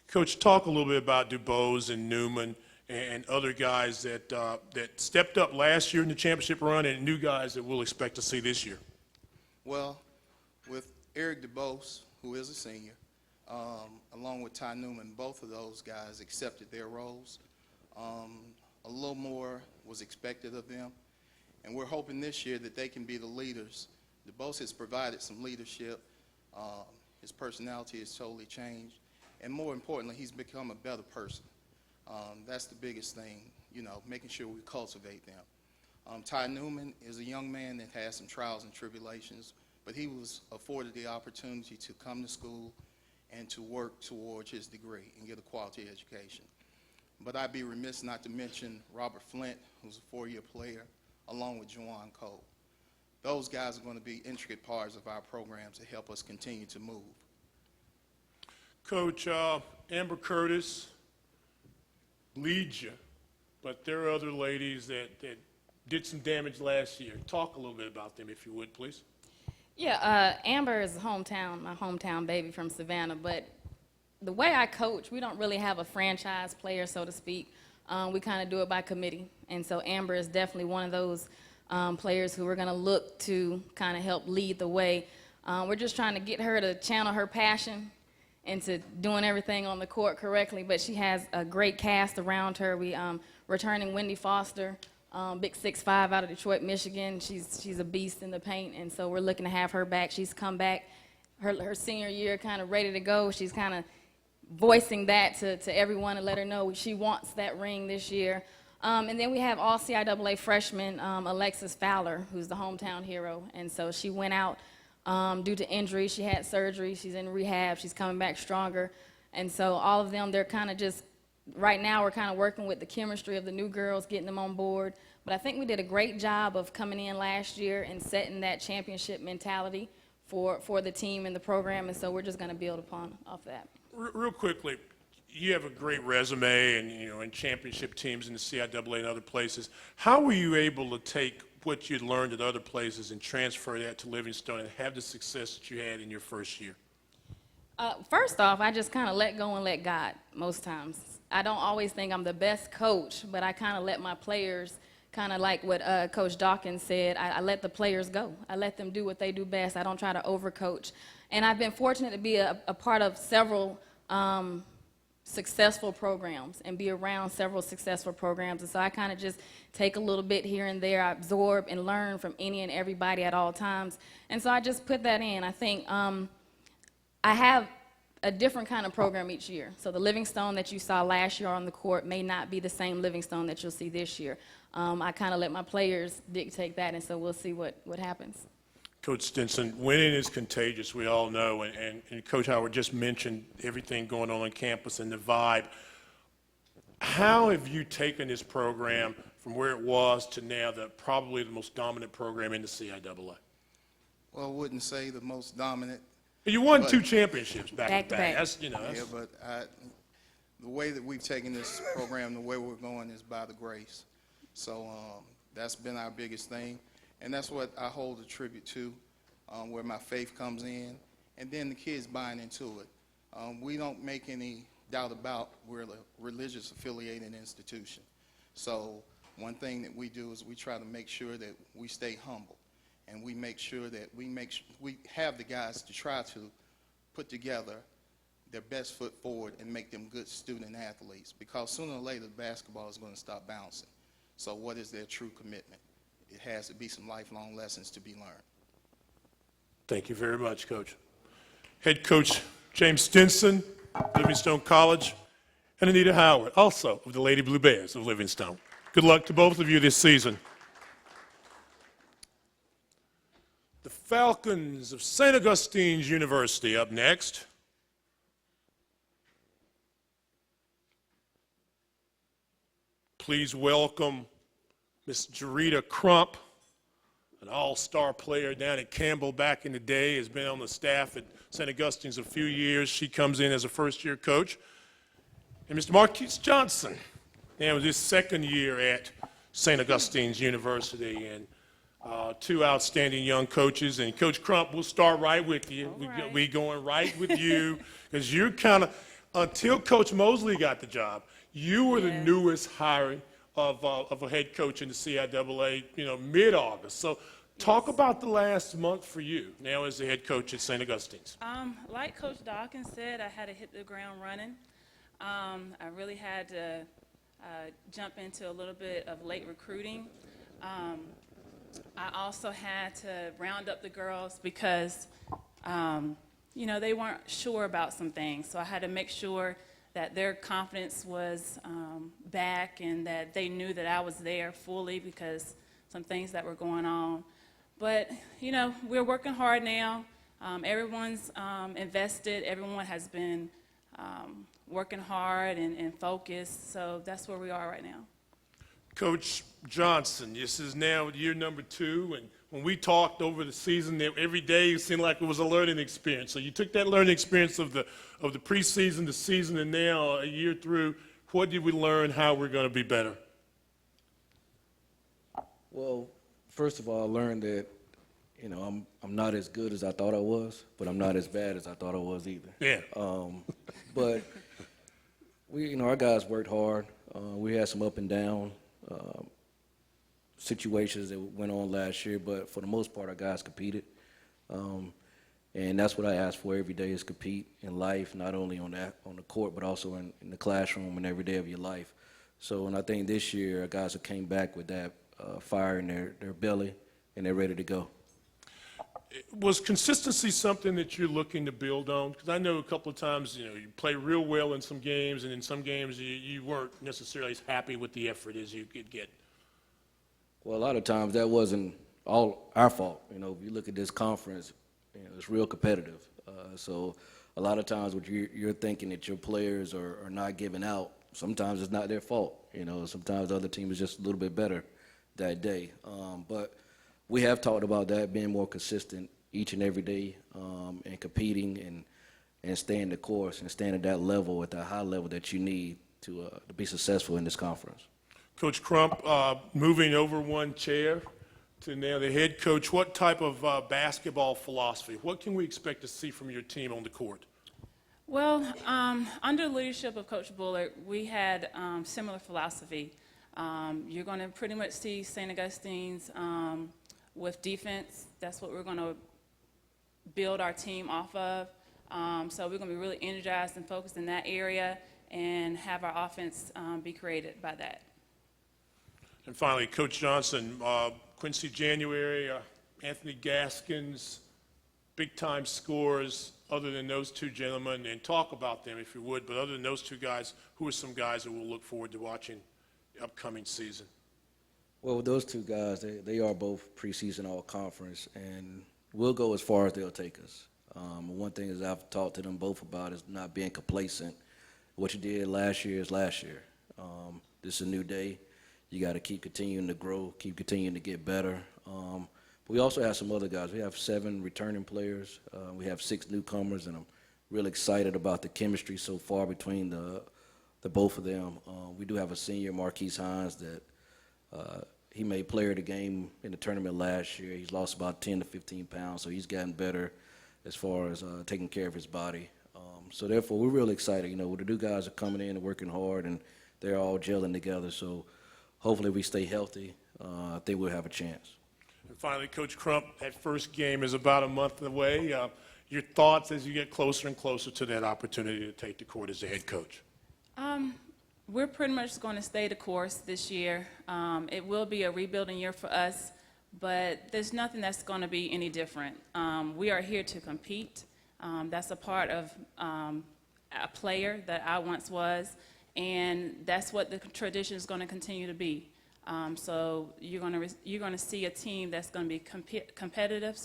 Coach, talk a little bit about DuBose and Newman and other guys that stepped up last year in the championship run and new guys that we'll expect to see this year. Well, with Eric DuBose, who is a senior, along with Ty Newman, both of those guys accepted their roles. A little more was expected of them, and we're hoping this year that they can be the leaders. DuBose has provided some leadership. His personality has totally changed, and more importantly, he's become a better person. That's the biggest thing, making sure we cultivate them. Ty Newman is a young man that has some trials and tribulations, but he was afforded the opportunity to come to school and to work towards his degree and get a quality education. But I'd be remiss not to mention Robert Flint, who's a 4-year player, along with Juwan Cole. Those guys are going to be intricate parts of our program to help us continue to move. Coach, Amber Curtis leads you, but there are other ladies that did some damage last year. Talk a little bit about them, if you would, please. Yeah, Amber is my hometown baby from Savannah, but the way I coach, we don't really have a franchise player, so to speak. We kind of do it by committee, and so Amber is definitely one of those players who we're going to look to kind of help lead the way. We're just trying to get her to channel her passion into doing everything on the court correctly, but she has a great cast around her. We returning Wendy Foster, big 6'5" out of Detroit, Michigan. She's a beast in the paint, and so we're looking to have her back. She's come back her senior year kind of ready to go. She's kind of voicing that to everyone and let her know she wants that ring this year. And then we have all CIAA freshman Alexis Fowler, who's the hometown hero, and so she went out due to injury. She had surgery. She's in rehab. She's coming back stronger. And so all of them, they're kind of just, right now we're kind of working with the chemistry of the new girls, getting them on board. But I think we did a great job of coming in last year and setting that championship mentality for the team and the program. And so we're just going to build off that. Real quickly, you have a great resume and, in championship teams in the CIAA and other places. How were you able to take what you'd learned at other places and transfer that to Livingstone and have the success that you had in your first year? First off, I just kind of let go and let God most times. I don't always think I'm the best coach, but I kind of let my players, kind of like what Coach Dawkins said, I let the players go. I let them do what they do best. I don't try to overcoach. And I've been fortunate to be a part of several successful programs and be around several successful programs. And so I kind of just take a little bit here and there. I absorb and learn from any and everybody at all times. And so I just put that in. I think I have a different kind of program each year. So the Livingstone that you saw last year on the court may not be the same Livingstone that you'll see this year. I kind of let my players dictate that, and so we'll see what happens. Coach Stinson, winning is contagious, we all know, and Coach Howard just mentioned everything going on campus and the vibe. How have you taken this program from where it was to now probably the most dominant program in the CIAA? Well, I wouldn't say the most dominant. You won 2 championships back to back. That's, Yeah, but the way that we've taken this program, the way we're going is by the grace. So that's been our biggest thing. And that's what I hold a tribute to, where my faith comes in, and then the kids buying into it. We don't make any doubt about we're a religious affiliated institution. So one thing that we do is we try to make sure that we stay humble and we make sure that we have the guys to try to put together their best foot forward and make them good student athletes, because sooner or later basketball is going to stop bouncing. So what is their true commitment? It has to be some lifelong lessons to be learned. Thank you very much, Coach. Head Coach James Stinson, Livingstone College, and Anita Howard, also of the Lady Blue Bears of Livingstone. Good luck to both of you this season. The Falcons of St. Augustine's University up next. Please welcome Miss Jarita Crump, an all-star player down at Campbell back in the day, has been on the staff at St. Augustine's a few years. She comes in as a first-year coach. And Mr. Marquise Johnson, now his second year at St. Augustine's University, and two outstanding young coaches. And Coach Crump, we'll start right with you. We going right with you, because you're kind of, until Coach Mosley got the job, you were the newest hire of a head coach in the CIAA, mid-August. So talk about the last month for you now as the head coach at St. Augustine's. Like Coach Dawkins said, I had to hit the ground running. I really had to jump into a little bit of late recruiting. I also had to round up the girls because, they weren't sure about some things. So I had to make sure that their confidence was back and that they knew that I was there fully because some things that were going on. But, we're working hard now. Everyone's invested. Everyone has been working hard and focused. So that's where we are right now. Coach Johnson, this is now year number 2, and when we talked over the season, every day it seemed like it was a learning experience. So you took that learning experience of the preseason, the season, and now a year through. What did we learn? How we're going to be better? Well, first of all, I learned that I'm not as good as I thought I was, but I'm not as bad as I thought I was either. Yeah. But our guys worked hard. We had some up and down situations that went on last year, but for the most part, our guys competed. And that's what I ask for every day, is compete in life, not only on the court, but also in the classroom and every day of your life. So, and I think this year, our guys have came back with that fire in their belly, and they're ready to go. Was consistency something that you're looking to build on? Because I know a couple of times, you play real well in some games, and in some games you weren't necessarily as happy with the effort as you could get. Well, a lot of times that wasn't all our fault. If you look at this conference, it's real competitive. So a lot of times when you're thinking that your players are not giving out, sometimes it's not their fault. Sometimes the other team is just a little bit better that day. But we have talked about that, being more consistent each and every day, and competing and staying the course and staying at that level, at that high level that you need to be successful in this conference. Coach Crump, moving over one chair to now the head coach, what type of basketball philosophy, what can we expect to see from your team on the court? Well, under the leadership of Coach Bullard, we had similar philosophy. You're going to pretty much see St. Augustine's with defense. That's what we're going to build our team off of. So we're going to be really energized and focused in that area and have our offense be created by that. And finally, Coach Johnson, Quincy January, Anthony Gaskins, big-time scorers, other than those two gentlemen, and talk about them if you would, but other than those two guys, who are some guys that we'll look forward to watching the upcoming season? Well, with those two guys, they are both preseason all-conference, and we'll go as far as they'll take us. One thing is I've talked to them both about is not being complacent. What you did last year is last year. This is a new day. You got to keep continuing to grow, keep continuing to get better. But we also have some other guys. We have 7 returning players. We have 6 newcomers, and I'm really excited about the chemistry so far between the both of them. We do have a senior, Marquise Hines, that he made player of the game in the tournament last year. He's lost about 10 to 15 pounds, so he's gotten better as far as taking care of his body. So therefore, we're really excited. The new guys are coming in and working hard, and they're all gelling together. So hopefully we stay healthy. I think we'll have a chance. And finally, Coach Crump, that first game is about a month away. Your thoughts as you get closer and closer to that opportunity to take the court as a head coach? We're pretty much going to stay the course this year. It will be a rebuilding year for us, but there's nothing that's going to be any different. We are here to compete. That's a part of a player that I once was, and that's what the tradition is going to continue to be. So you're going to see a team that's going to be competitive,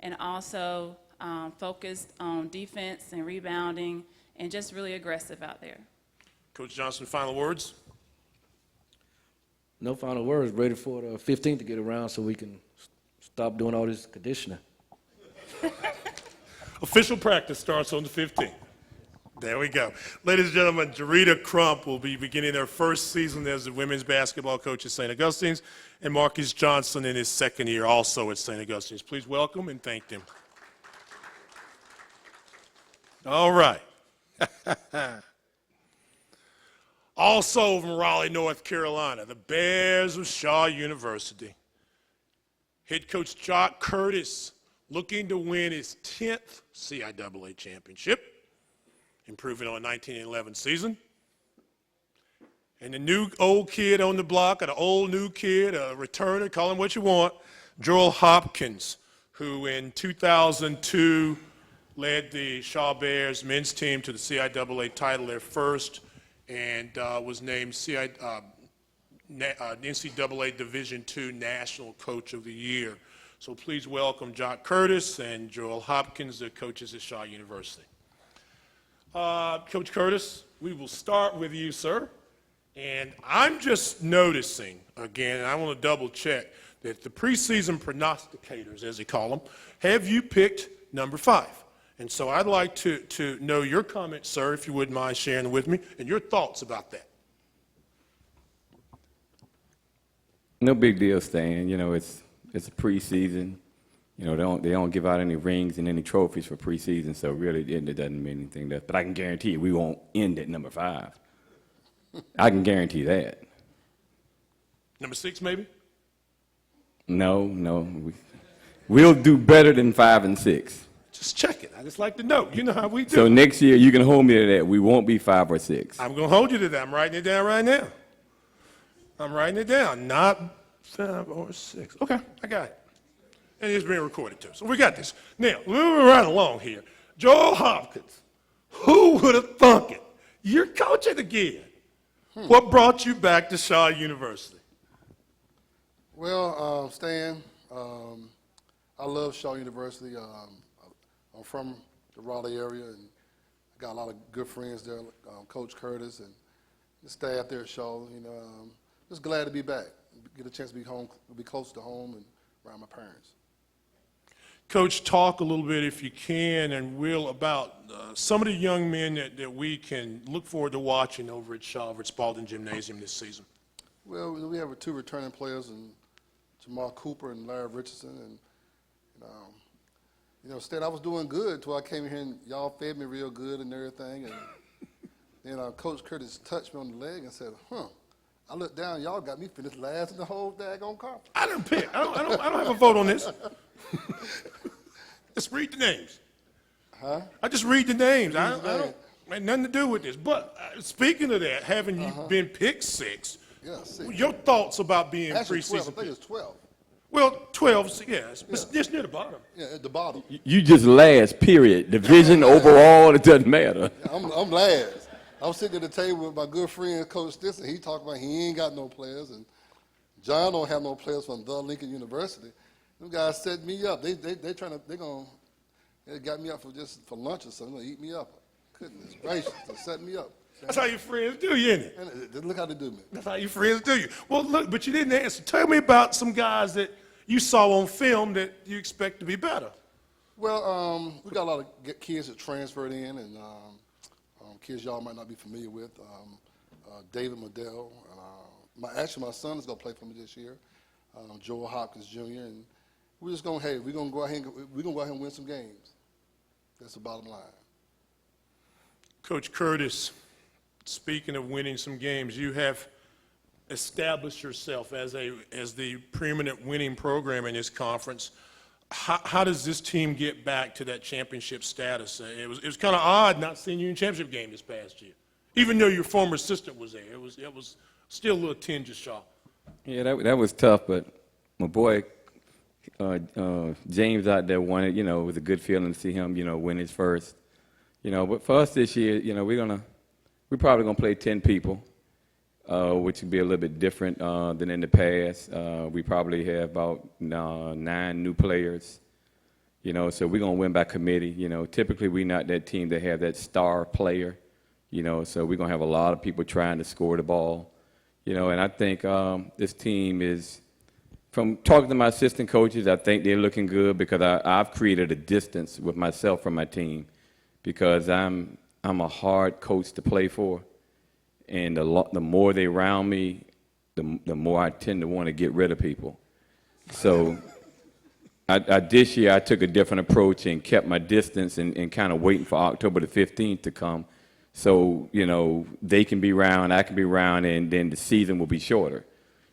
and also focused on defense and rebounding and just really aggressive out there. Coach Johnson, final words? No final words. Ready for the 15th to get around so we can stop doing all this conditioning. Official practice starts on the 15th. There we go. Ladies and gentlemen, Jarita Crump will be beginning their first season as the women's basketball coach at St. Augustine's, and Marcus Johnson in his second year also at St. Augustine's. Please welcome and thank them. All right. Also from Raleigh, North Carolina, the Bears of Shaw University. Head coach Jock Curtis looking to win his 10th CIAA championship, improving on a 1911 season. And the new old kid on the block, or the old new kid, a returner, call him what you want, Joel Hopkins, who in 2002 led the Shaw Bears men's team to the CIAA title, their first, and was named NCAA Division II National Coach of the Year. So please welcome Jock Curtis and Joel Hopkins, the coaches at Shaw University. Coach Curtis, we will start with you, sir. And I'm just noticing, again, and I want to double check, that the preseason prognosticators, as they call them, have you picked number 5. And so I'd like to know your comments, sir, if you wouldn't mind sharing with me, and your thoughts about that. No big deal, Stan. You know, it's a preseason. You know, they don't give out any rings and any trophies for preseason, so really it doesn't mean anything. But I can guarantee you we won't end at number 5. I can guarantee that. Number 6, maybe? No. We'll do better than 5 and 6. Just check it. I just like to know. You know how we do. So next year, you can hold me to that. We won't be 5 or 6. I'm going to hold you to that. I'm writing it down right now. I'm writing it down. Not 5 or 6. Okay, I got it. And it's being recorded too. So we got this. Now, moving right along here. Joel Hopkins. Who would have thunk it? You're coaching again. What brought you back to Shaw University? Well, Stan, I love Shaw University. I'm from the Raleigh area, and I got a lot of good friends there, Coach Curtis and the staff there at Shaw. You know, just glad to be back, get a chance to be home, be close to home, and around my parents. Coach, talk a little bit, if you can and will, about some of the young men that we can look forward to watching over at Shaw, over at Spalding Gymnasium this season. Well, we have 2 returning players, and Jamal Cooper and Larry Richardson, and you know, Stan, I was doing good until I came here and y'all fed me real good and everything, and then Coach Curtis touched me on the leg and said, I looked down, y'all got me finished last in the whole daggone conference. I didn't pick. I don't have a vote on this. Just read the names. Huh? I just read the names. I don't have nothing to do with this. But speaking of that, having you been picked 6, yeah, 6. Your thoughts about being Actually, preseason 12. I think it's 12. Well, 12, yeah, it's just near the bottom. Yeah, at the bottom. You just last, period. Division, overall, it doesn't matter. Yeah, I'm last. I'm sitting at the table with my good friend, Coach Stisson. He talking about he ain't got no players, and John don't have no players from the Lincoln University. Them guys set me up. They got me up for lunch or something. They gonna eat me up. Goodness gracious, they set me up. That's how your friends do you, isn't it? And look how they do me. That's how your friends do you. Well, look, but you didn't answer. Tell me about some guys that you saw on film that you expect to be better. Well, we got a lot of kids that transferred in, and kids y'all might not be familiar with. David Medell. Actually, my son is gonna play for me this year. Joel Hopkins Jr. And we're just gonna go ahead and win some games. That's the bottom line. Coach Curtis, speaking of winning some games, you have established yourself as the preeminent winning program in this conference. How does this team get back to that championship status? It was kind of odd not seeing you in championship game this past year, even though your former assistant was there. It was still a little tinge of shock. Yeah, that was tough, but my boy James out there won it. It was a good feeling to see him, win his first. But for us this year, we're probably gonna play 10 people, which would be a little bit different than in the past. We probably have about 9 new players. So we're gonna win by committee. Typically we're not that team that have that star player. So we're gonna have a lot of people trying to score the ball. And I think this team is, from talking to my assistant coaches, I think they're looking good because I've created a distance with myself from my team because I'm a hard coach to play for, and the more they around me, the more I tend to want to get rid of people. So this year I took a different approach and kept my distance and kind of waiting for October the 15th to come. So, they can be around, I can be around, and then the season will be shorter.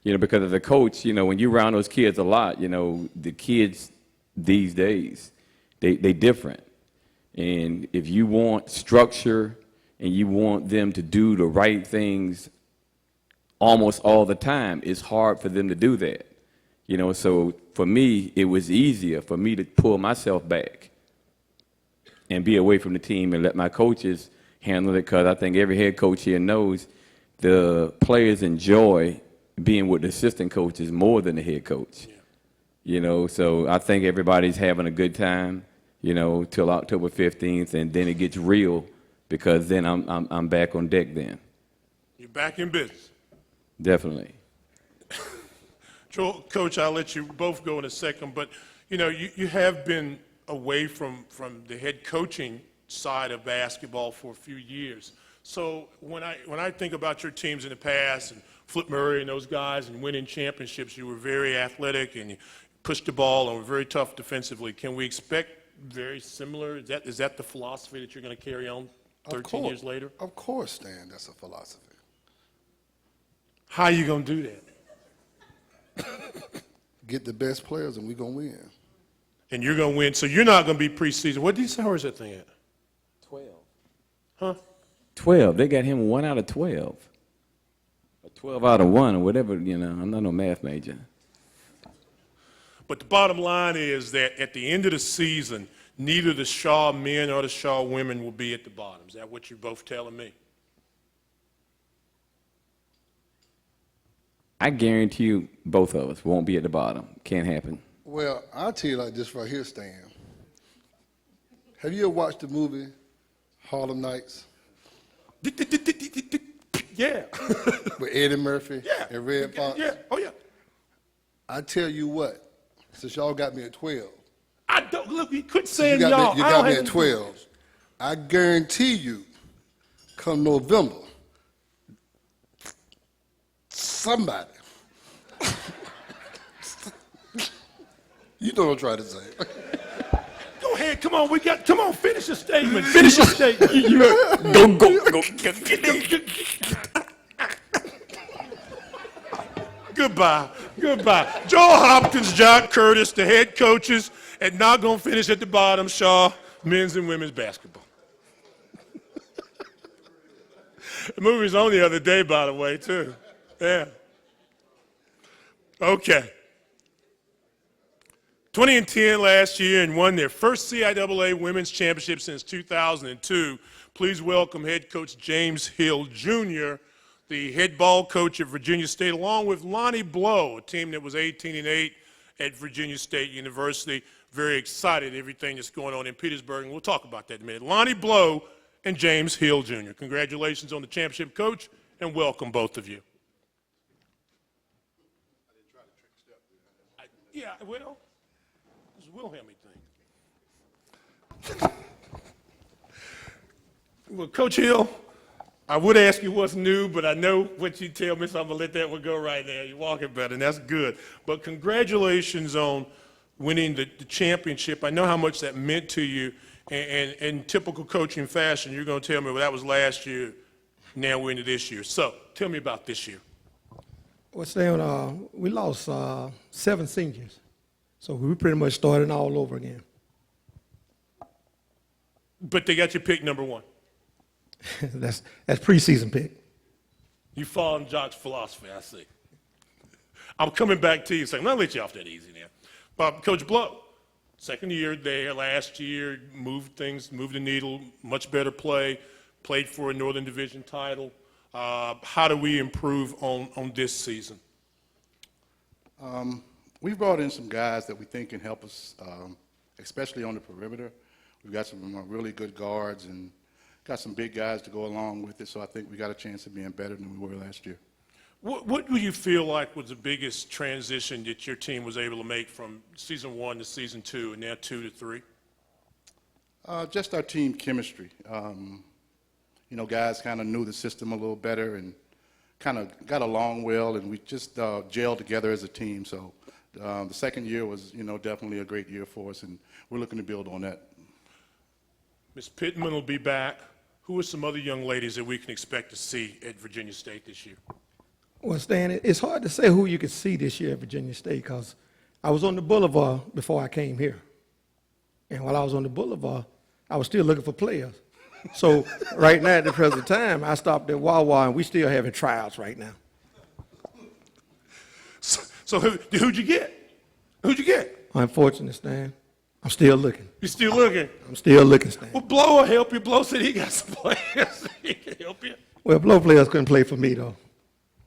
Because as a coach, when you're around those kids a lot, the kids these days, they different. And if you want structure and you want them to do the right things almost all the time, it's hard for them to do that. So for me, it was easier for me to pull myself back and be away from the team and let my coaches handle it, because I think every head coach here knows the players enjoy being with the assistant coaches more than the head coach. So I think everybody's having a good time, till October 15th, and then it gets real because then I'm back on deck then. You're back in business. Definitely. Coach, I'll let you both go in a second, but you have been away from the head coaching side of basketball for a few years. So when I think about your teams in the past and Flip Murray and those guys and winning championships, you were very athletic and you pushed the ball and were very tough defensively. Can we expect very similar? Is that the philosophy that you're going to carry on 13 years later? Of course, Stan, that's a philosophy. How are you going to do that? Get the best players and we're going to win. And you're going to win. So you're not going to be preseason. What did you say? Where's that thing at? 12. Huh? 12. They got him 1 out of 12. Or 12 out of 1 or whatever, I'm not no math major. But the bottom line is that at the end of the season, neither the Shaw men or the Shaw women will be at the bottom. Is that what you're both telling me? I guarantee you both of us won't be at the bottom. Can't happen. Well, I'll tell you like this right here, Stan. Have you ever watched the movie Harlem Nights? Yeah. With Eddie Murphy Yeah. and Red Fox? Yeah. Oh, yeah. I tell you what, since y'all got me at 12. I don't, look, you quit saying You y'all. got me at 12. I guarantee you, come November, somebody, you know what I'm trying to say. Go ahead, come on, come on, finish your statement. Finish your statement. Go. Goodbye. Joel Hopkins, John Curtis, the head coaches, and not going to finish at the bottom, Shaw, men's and women's basketball. The movie was on the other day, by the way, too. Yeah. Okay. 20-10 last year and won their first CIAA Women's Championship since 2002. Please welcome head coach James Hill, Jr., the head ball coach at Virginia State, along with Lonnie Blow, a team that was 18-8 at Virginia State University. Very excited everything that's going on in Petersburg, and we'll talk about that in a minute. Lonnie Blow and James Hill, Jr. Congratulations on the championship, coach, and welcome both of you. Yeah, well, it's a Wilhelmy thing. Well, Coach Hill, I would ask you what's new, but I know what you tell me, so I'm going to let that one go right now. You're walking better, and that's good. But congratulations on winning the championship. I know how much that meant to you, and in typical coaching fashion, you're going to tell me, well, that was last year, now we're into this year. So tell me about this year. Well, Stan, we lost 7 seniors, so we pretty much starting all over again. But they got you pick number 1. that's preseason pick. You following Jock's philosophy, I see. I'm coming back to you, saying, I'll let you off that easy now. Coach Blow, second year there, last year, moved the needle, much better play, played for a Northern Division title. How do we improve on this season? We've brought in some guys that we think can help us, especially on the perimeter. We've got some really good guards and got some big guys to go along with it, so I think we got a chance of being better than we were last year. What do you feel like was the biggest transition that your team was able to make from season 1 to season 2 and now 2 to 3? Just our team chemistry. Guys kind of knew the system a little better and kind of got along well, and we just gelled together as a team. So the second year was, definitely a great year for us, and we're looking to build on that. Ms. Pittman will be back. Who are some other young ladies that we can expect to see at Virginia State this year? Well, Stan, it's hard to say who you could see this year at Virginia State because I was on the boulevard before I came here. And while I was on the boulevard, I was still looking for players. So right now at the present time, I stopped at Wawa, and we still having tryouts right now. So who'd you get? Who'd you get? Unfortunate, Stan. I'm still looking. You're still looking? I'm still looking, Stan. Well, Blow will help you. Blow said he got some players. He can help you. Well, Blow players couldn't play for me, though.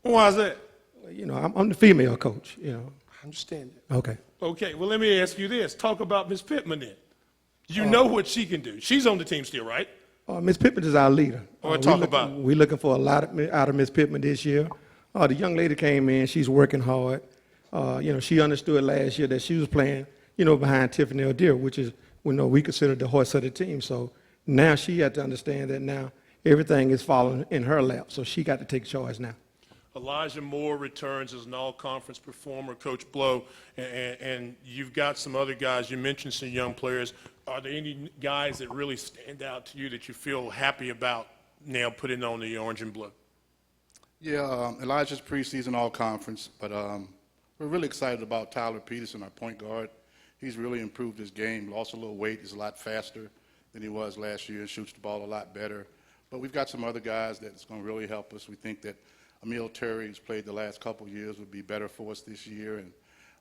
Why is that? Well, I'm the female coach, I understand it. Okay. Okay, well, let me ask you this. Talk about Ms. Pittman then. You know what she can do. She's on the team still, right? Ms. Pittman is our leader. We're looking for a lot out of Ms. Pittman this year. The young lady came in. She's working hard. She understood last year that she was playing, behind Tiffany O'Dear, which is, we consider the horse of the team. So now she had to understand that now everything is falling in her lap. So she got to take charge now. Elijah Moore returns as an all-conference performer, Coach Blow, and you've got some other guys. You mentioned some young players. Are there any guys that really stand out to you that you feel happy about now putting on the orange and blue? Yeah, Elijah's preseason all-conference, but we're really excited about Tyler Peterson, our point guard. He's really improved his game, lost a little weight. He's a lot faster than he was last year and shoots the ball a lot better. But we've got some other guys that's going to really help us. We think that Emil Terry, who's played the last couple years, will be better for us this year. And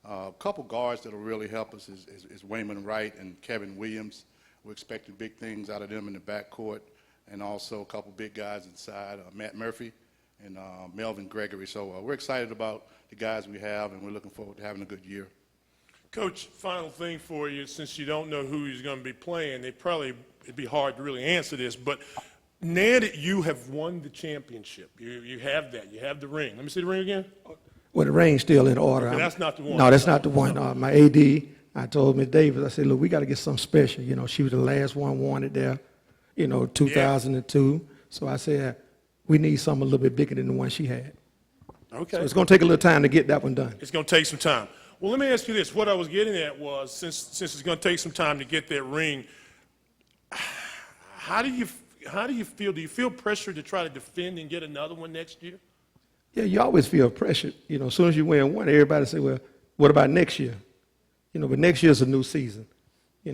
a couple guards that will really help us is Wayman Wright and Kevin Williams. We're expecting big things out of them in the backcourt, and also a couple big guys inside, Matt Murphy and Melvin Gregory. So we're excited about the guys we have, and we're looking forward to having a good year. Coach, final thing for you, since you don't know who he's going to be playing, it'd be hard to really answer this, but now that you have won the championship, you have that, you have the ring. Let me see the ring again. Well, the ring's still in order. Okay, that's not the one. No, that's not the one. My AD, I told Ms. Davis, I said, look, we got to get something special. She was the last one wanted there, 2002. Yeah. So I said, we need something a little bit bigger than the one she had. Okay. So it's going to take a little time to get that one done. It's going to take some time. Well, let me ask you this. What I was getting at was, since it's going to take some time to get that ring, how do you feel? Do you feel pressure to try to defend and get another one next year? Yeah, you always feel pressure. As soon as you win one, everybody say, well, what about next year? But next year's a new season.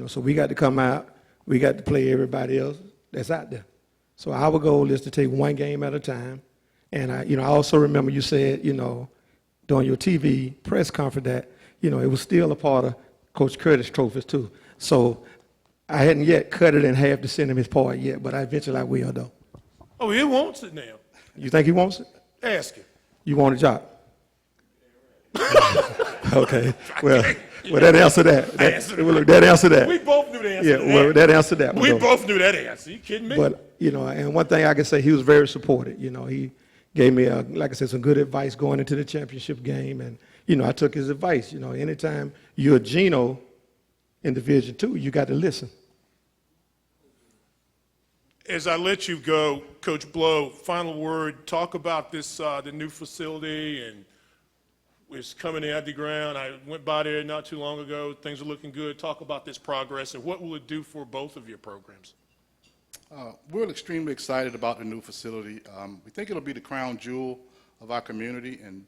So we got to come out. We got to play everybody else that's out there. So our goal is to take one game at a time. And I also remember you said, during your TV press conference that, it was still a part of Coach Curtis' trophies too. So I hadn't yet cut it in half to send him his part yet, but eventually I will, though. Oh, he wants it now. You think he wants it? Ask him. You want a job? Okay. Well, that answer that. That answer that. We both knew the answer. Yeah, to that. well, that answer that. We both knew that answer. You kidding me? But and one thing I can say, he was very supportive. He gave me, like I said, some good advice going into the championship game, and I took his advice. Anytime you're a Geno in Division II, you got to listen. As I let you go, Coach Blow, final word. Talk about this, the new facility, and it's coming out of the ground. I went by there not too long ago. Things are looking good. Talk about this progress, and what will it do for both of your programs? We're extremely excited about the new facility. We think it'll be the crown jewel of our community, and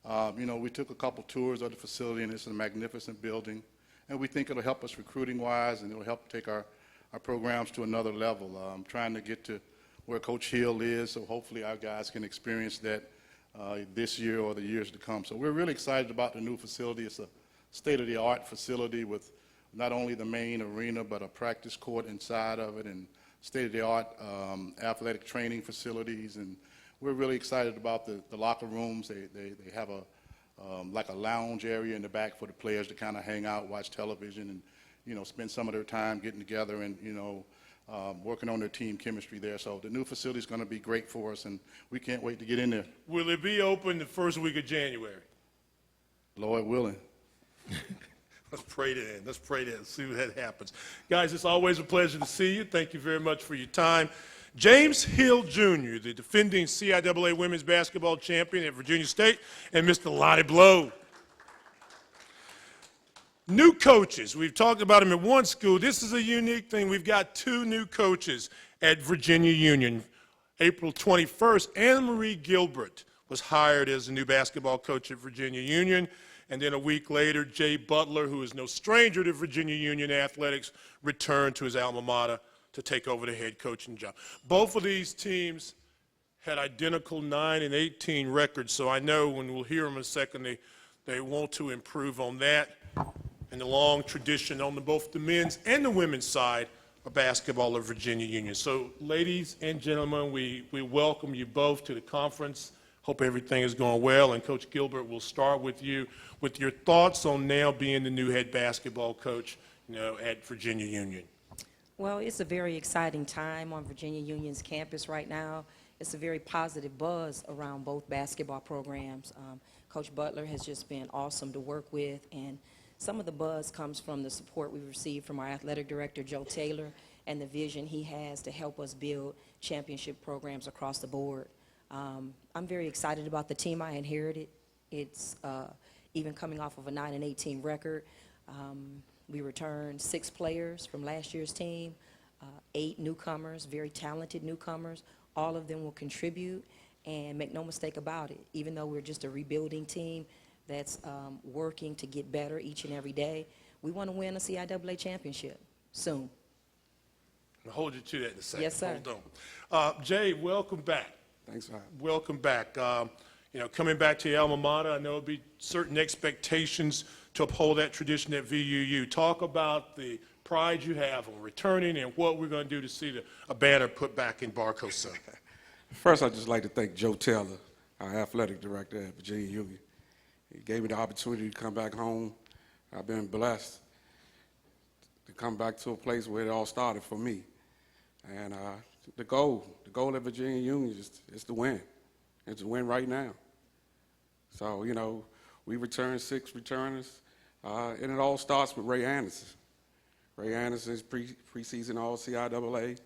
You know, we took a couple tours of the facility, and it's a magnificent building, and we think it'll help us recruiting-wise, and it'll help take our programs to another level. Trying to get to where Coach Hill is, so hopefully our guys can experience that this year or the years to come. So we're really excited about the new facility. It's a state-of-the-art facility with not only the main arena, but a practice court inside of it, and state-of-the-art athletic training facilities. And we're really excited about the locker rooms. They have like a lounge area in the back for the players to kind of hang out, watch television, and, you know, spend some of their time getting together and, you know, working on their team chemistry there. So the new facility is going to be great for us, and we can't wait to get in there. Will it be open the first week of January? Lord willing. Let's pray then. Let's pray then. See what that happens. Guys, it's always a pleasure to see you. Thank you very much for your time. James Hill, Jr., the defending CIAA women's basketball champion at Virginia State, and Mr. Lottie Blow. New coaches. We've talked about them at one school. This is a unique thing. We've got 2 new coaches at Virginia Union. April 21st, Anna Marie Gilbert was hired as the new basketball coach at Virginia Union. And then a week later, Jay Butler, who is no stranger to Virginia Union athletics, returned to his alma mater to take over the head coaching job. Both of these teams had identical 9 and 18 records, so I know when we'll hear them in a second, they want to improve on that. And the long tradition on both the men's and the women's side of basketball of Virginia Union. So, ladies and gentlemen, we welcome you both to the conference. Hope everything is going well. And Coach Gilbert, we'll start with you with your thoughts on now being the new head basketball coach, you know, at Virginia Union. Well, it's a very exciting time on Virginia Union's campus right now. It's a very positive buzz around both basketball programs. Coach Butler has just been awesome to work with, and some of the buzz comes from the support we've received from our athletic director, Joe Taylor, and the vision he has to help us build championship programs across the board. I'm very excited about the team I inherited. It's even coming off of a 9 and 18 record. We returned 6 players from last year's team, 8 newcomers, very talented newcomers. All of them will contribute, and make no mistake about it, even though we're just a rebuilding team that's working to get better each and every day, we want to win a CIAA championship soon. I'll hold you to that in a second. Yes, sir. Hold on. Jay, welcome back. Thanks, man. Welcome back. You know, coming back to your alma mater, I know there'll be certain expectations to uphold that tradition at VUU. Talk about the pride you have on returning and what we're going to do to see a banner put back in Barco Center. First, I'd just like to thank Joe Taylor, our athletic director at Virginia Union. He gave me the opportunity to come back home. I've been blessed to come back to a place where it all started for me. And the goal at Virginia Union is to win. It's to win right now. So, you know, we returned 6 returners, and it all starts with Ray Anderson. Ray Anderson's preseason All-CIAA,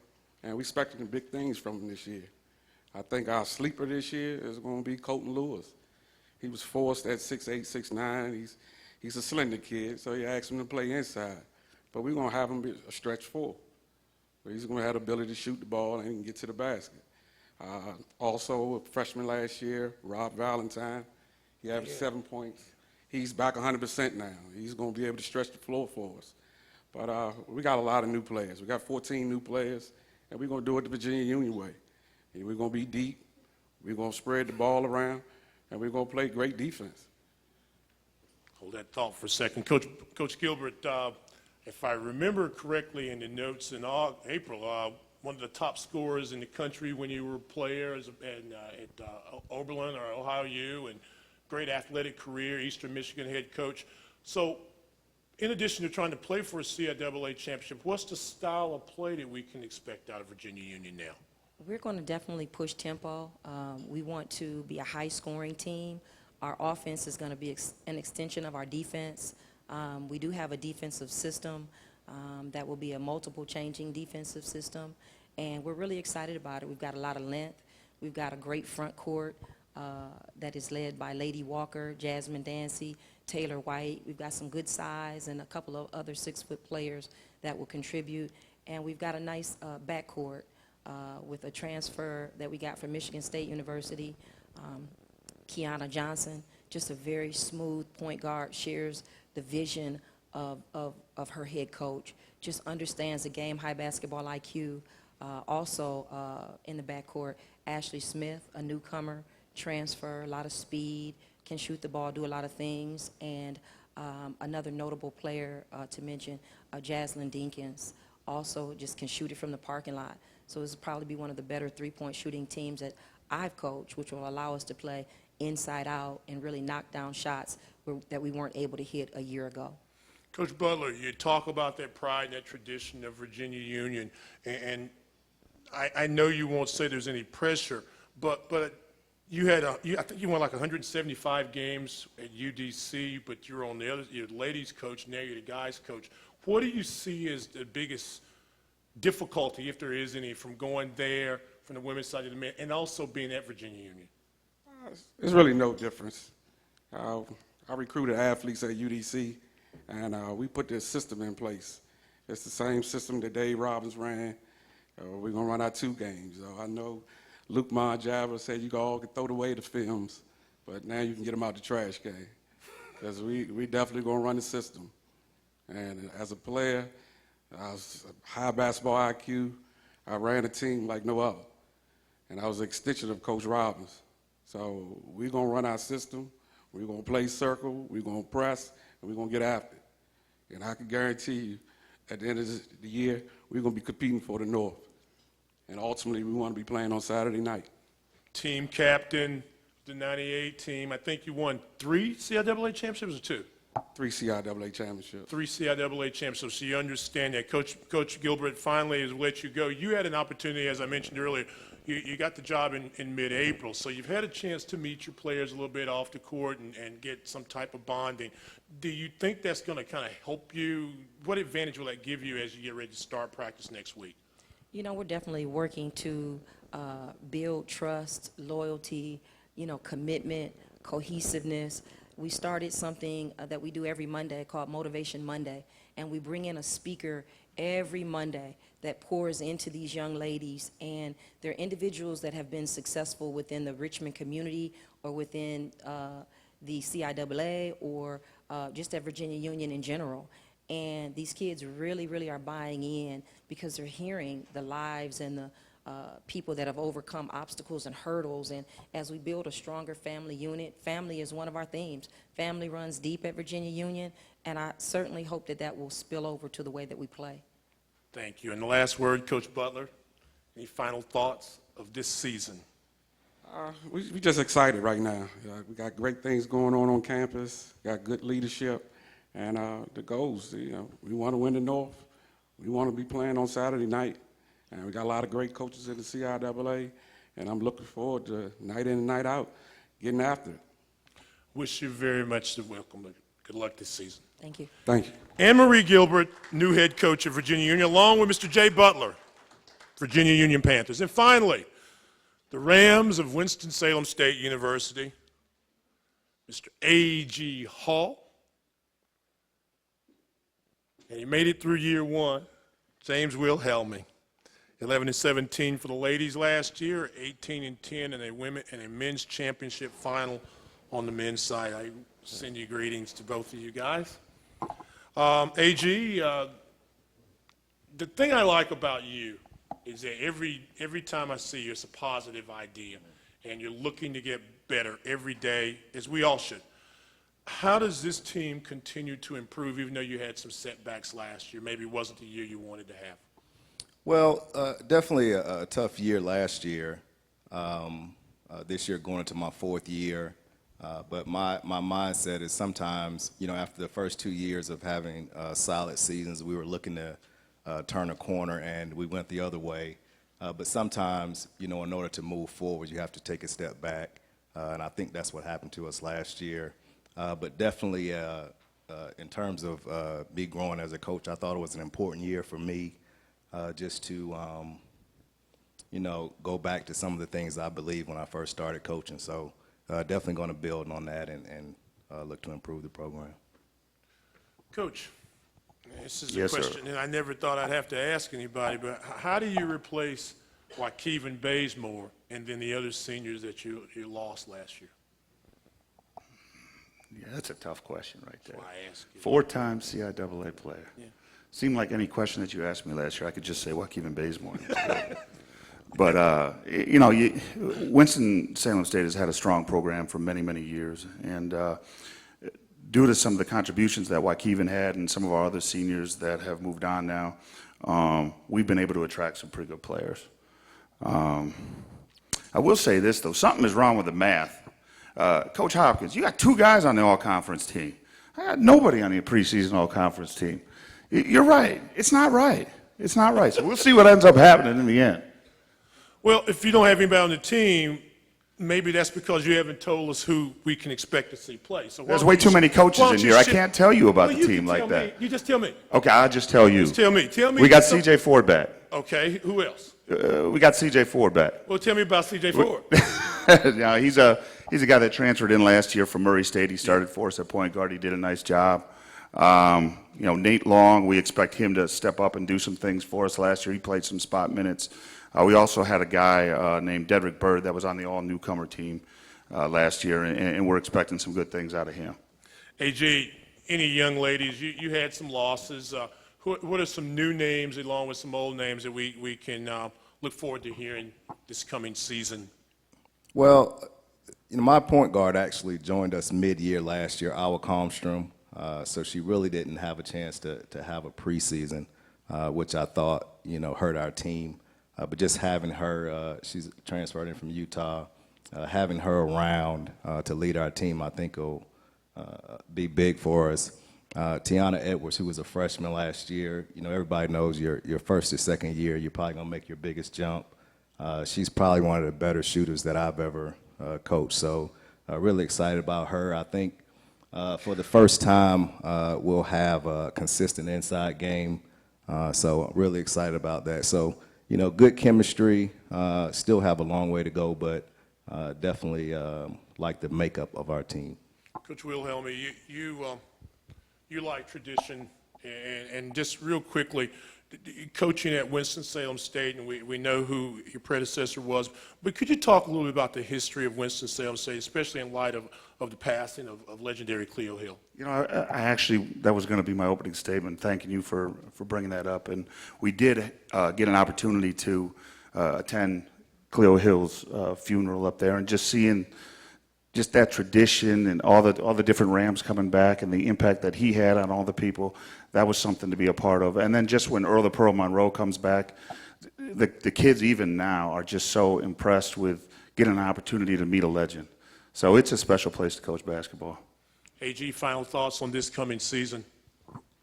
and we expecting big things from him this year. I think our sleeper this year is going to be Colton Lewis. He was forced at 6'8", 6'9". He's a slender kid, so you asked him to play inside. But we're going to have him be a stretch 4. He's going to have the ability to shoot the ball and get to the basket. Also, a freshman last year, Rob Valentine, he averaged 7 points. He's back 100% now. He's going to be able to stretch the floor for us. But we got a lot of new players. We got 14 new players, and we're going to do it the Virginia Union way. And we're going to be deep. We're going to spread the ball around, and we're going to play great defense. Hold that thought for a second. Coach Gilbert, if I remember correctly in the notes in April, one of the top scorers in the country when you were a player at Oberlin or Ohio U, and great athletic career, Eastern Michigan head coach. So in addition to trying to play for a CIAA championship, what's the style of play that we can expect out of Virginia Union now? We're going to definitely push tempo. We want to be a high-scoring team. Our offense is going to be an extension of our defense. We do have a defensive system that will be a multiple-changing defensive system, and we're really excited about it. We've got a lot of length. We've got a great front court that is led by Lady Walker, Jasmine Dancy, Taylor White. We've got some good size and a couple of other 6-foot players that will contribute, and we've got a nice backcourt with a transfer that we got from Michigan State University, Kiana Johnson, just a very smooth point guard, shares the vision of her head coach, just understands the game, high basketball IQ. Also in the backcourt, Ashley Smith, a newcomer, transfer, a lot of speed, can shoot the ball, do a lot of things. And another notable player to mention, Jaslyn Dinkins, also just can shoot it from the parking lot. So this will probably be one of the better three-point shooting teams that I've coached, which will allow us to play inside out and really knock down shots that we weren't able to hit a year ago. Coach Butler, you talk about that pride and that tradition of Virginia Union, and I know you won't say there's any pressure, but you had I think you won like 175 games at UDC, but you're on the other, you're the ladies coach, now you're the guys coach. What do you see as the biggest difficulty, if there is any, from going there, from the women's side to the men, and also being at Virginia Union? There's really no difference. I recruited athletes at UDC, and we put this system in place. It's the same system that Dave Robbins ran. We're going to run our 2 games. I know Luke Monjava said you all can throw away the films, but now you can get them out the trash can, because we definitely going to run the system. And as a player, I was high basketball IQ. I ran a team like no other, and I was an extension of Coach Robbins. So we're going to run our system. We're going to play circle. We're going to press, and we're going to get after it. And I can guarantee you, at the end of the year, we're going to be competing for the North. And ultimately, we want to be playing on Saturday night. Team captain, the 98 team. I think you won 3 CIAA championships or 2? 3 CIAA championships. 3 CIAA championships. So you understand that. Coach Gilbert, finally, has let you go. You had an opportunity, as I mentioned earlier. You got the job in mid-April, so you've had a chance to meet your players a little bit off the court and get some type of bonding. Do you think that's going to kind of help you? What advantage will that give you as you get ready to start practice next week? You know, we're definitely working to build trust, loyalty, commitment, cohesiveness. We started something that we do every Monday called Motivation Monday, and we bring in a speaker every Monday that pours into these young ladies, and they're individuals that have been successful within the Richmond community or within the CIAA or just at Virginia Union in general. And these kids really, really are buying in because they're hearing the lives and the people that have overcome obstacles and hurdles. And as we build a stronger family unit, family is one of our themes. Family runs deep at Virginia Union, and I certainly hope that that will spill over to the way that we play. Thank you. And the last word, Coach Butler, any final thoughts of this season? We're just excited right now. We got great things going on campus, got good leadership, and the goals, we want to win the North. We want to be playing on Saturday night, and we got a lot of great coaches in the CIAA, and I'm looking forward to night in and night out getting after it. Wish you very much the welcome. Good luck this season. Thank you. Thank you. Anne-Marie Gilbert, new head coach of Virginia Union, along with Mr. Jay Butler, Virginia Union Panthers. And finally, the Rams of Winston-Salem State University, Mr. A.G. Hall. And he made it through year 1, James Wilhelming. 11-17 for the ladies last year, 18-10 in a men's championship final on the men's side. I send you greetings to both of you guys. AG, the thing I like about you is that every time I see you, it's a positive idea, and you're looking to get better every day, as we all should. How does this team continue to improve, even though you had some setbacks last year? Maybe it wasn't the year you wanted to have. Well, definitely a tough year last year. This year going into my 4th year. But my mindset is sometimes, after the first 2 years of having solid seasons, we were looking to turn a corner, and we went the other way. But sometimes, in order to move forward, you have to take a step back. And I think that's what happened to us last year. But definitely, in terms of me growing as a coach, I thought it was an important year for me just to, go back to some of the things I believed when I first started coaching. So definitely going to build on that and look to improve the program. Coach, this is Yes, a question that I never thought I'd have to ask anybody, but how do you replace Waukeven Bazemore and then the other seniors that you lost last year? Yeah, that's a tough question right there. Why I ask you. Four-time CIAA player. Yeah. Seemed like any question that you asked me last year, I could just say Waukegan Bazemore. But, you know, Winston-Salem State has had a strong program for many, many years. And due to some of the contributions that Waukegan had and some of our other seniors that have moved on now, we've been able to attract some pretty good players. I will say this, though. Something is wrong with the math. Coach Hopkins, you got 2 guys on the all-conference team. I got nobody on the preseason all-conference team. You're right. It's not right. It's not right. So we'll see what ends up happening in the end. Well, if you don't have anybody on the team, maybe that's because you haven't told us who we can expect to see play. So There's way too many coaches in here. I can't tell you about the team like that. You just tell me. Okay, I'll just tell you. Just tell me. Tell me. We got C.J. Ford back. Okay, who else? We got C.J. Ford back. Well, tell me about C.J. Ford. Now, he's a guy that transferred in last year from Murray State. He started for us at point guard. He did a nice job. You know, Nate Long, we expect him to step up and do some things for us last year. He played some spot minutes. We also had a guy named Dedrick Bird that was on the all-newcomer team last year, and we're expecting some good things out of him. AJ, any young ladies, you had some losses. What are some new names along with some old names that we can look forward to hearing this coming season? Well, you know, my point guard actually joined us mid-year last year, Awa Calmstrom. So she really didn't have a chance to have a preseason, which I thought, you know, hurt our team. But just having her, she's transferred in from Utah, having her around to lead our team, I think will be big for us. Tiana Edwards, who was a freshman last year, you know, everybody knows your first or second year, you're probably going to make your biggest jump. She's probably one of the better shooters that I've ever coached. So really excited about her. I think for the first time, we'll have a consistent inside game. So really excited about that. So, you know, good chemistry, still have a long way to go, but definitely like the makeup of our team. Coach Wilhelmy, you like tradition, and just real quickly, coaching at Winston-Salem State, and we know who your predecessor was, but could you talk a little bit about the history of Winston-Salem State, especially in light of the passing of legendary Cleo Hill? You know, I actually, that was going to be my opening statement, thanking you for bringing that up. And we did get an opportunity to attend Cleo Hill's funeral up there, and just seeing just that tradition and all the different Rams coming back and the impact that he had on all the people, that was something to be a part of. And then just when Earl the Pearl Monroe comes back, the kids even now are just so impressed with getting an opportunity to meet a legend. So it's a special place to coach basketball. AG, final thoughts on this coming season?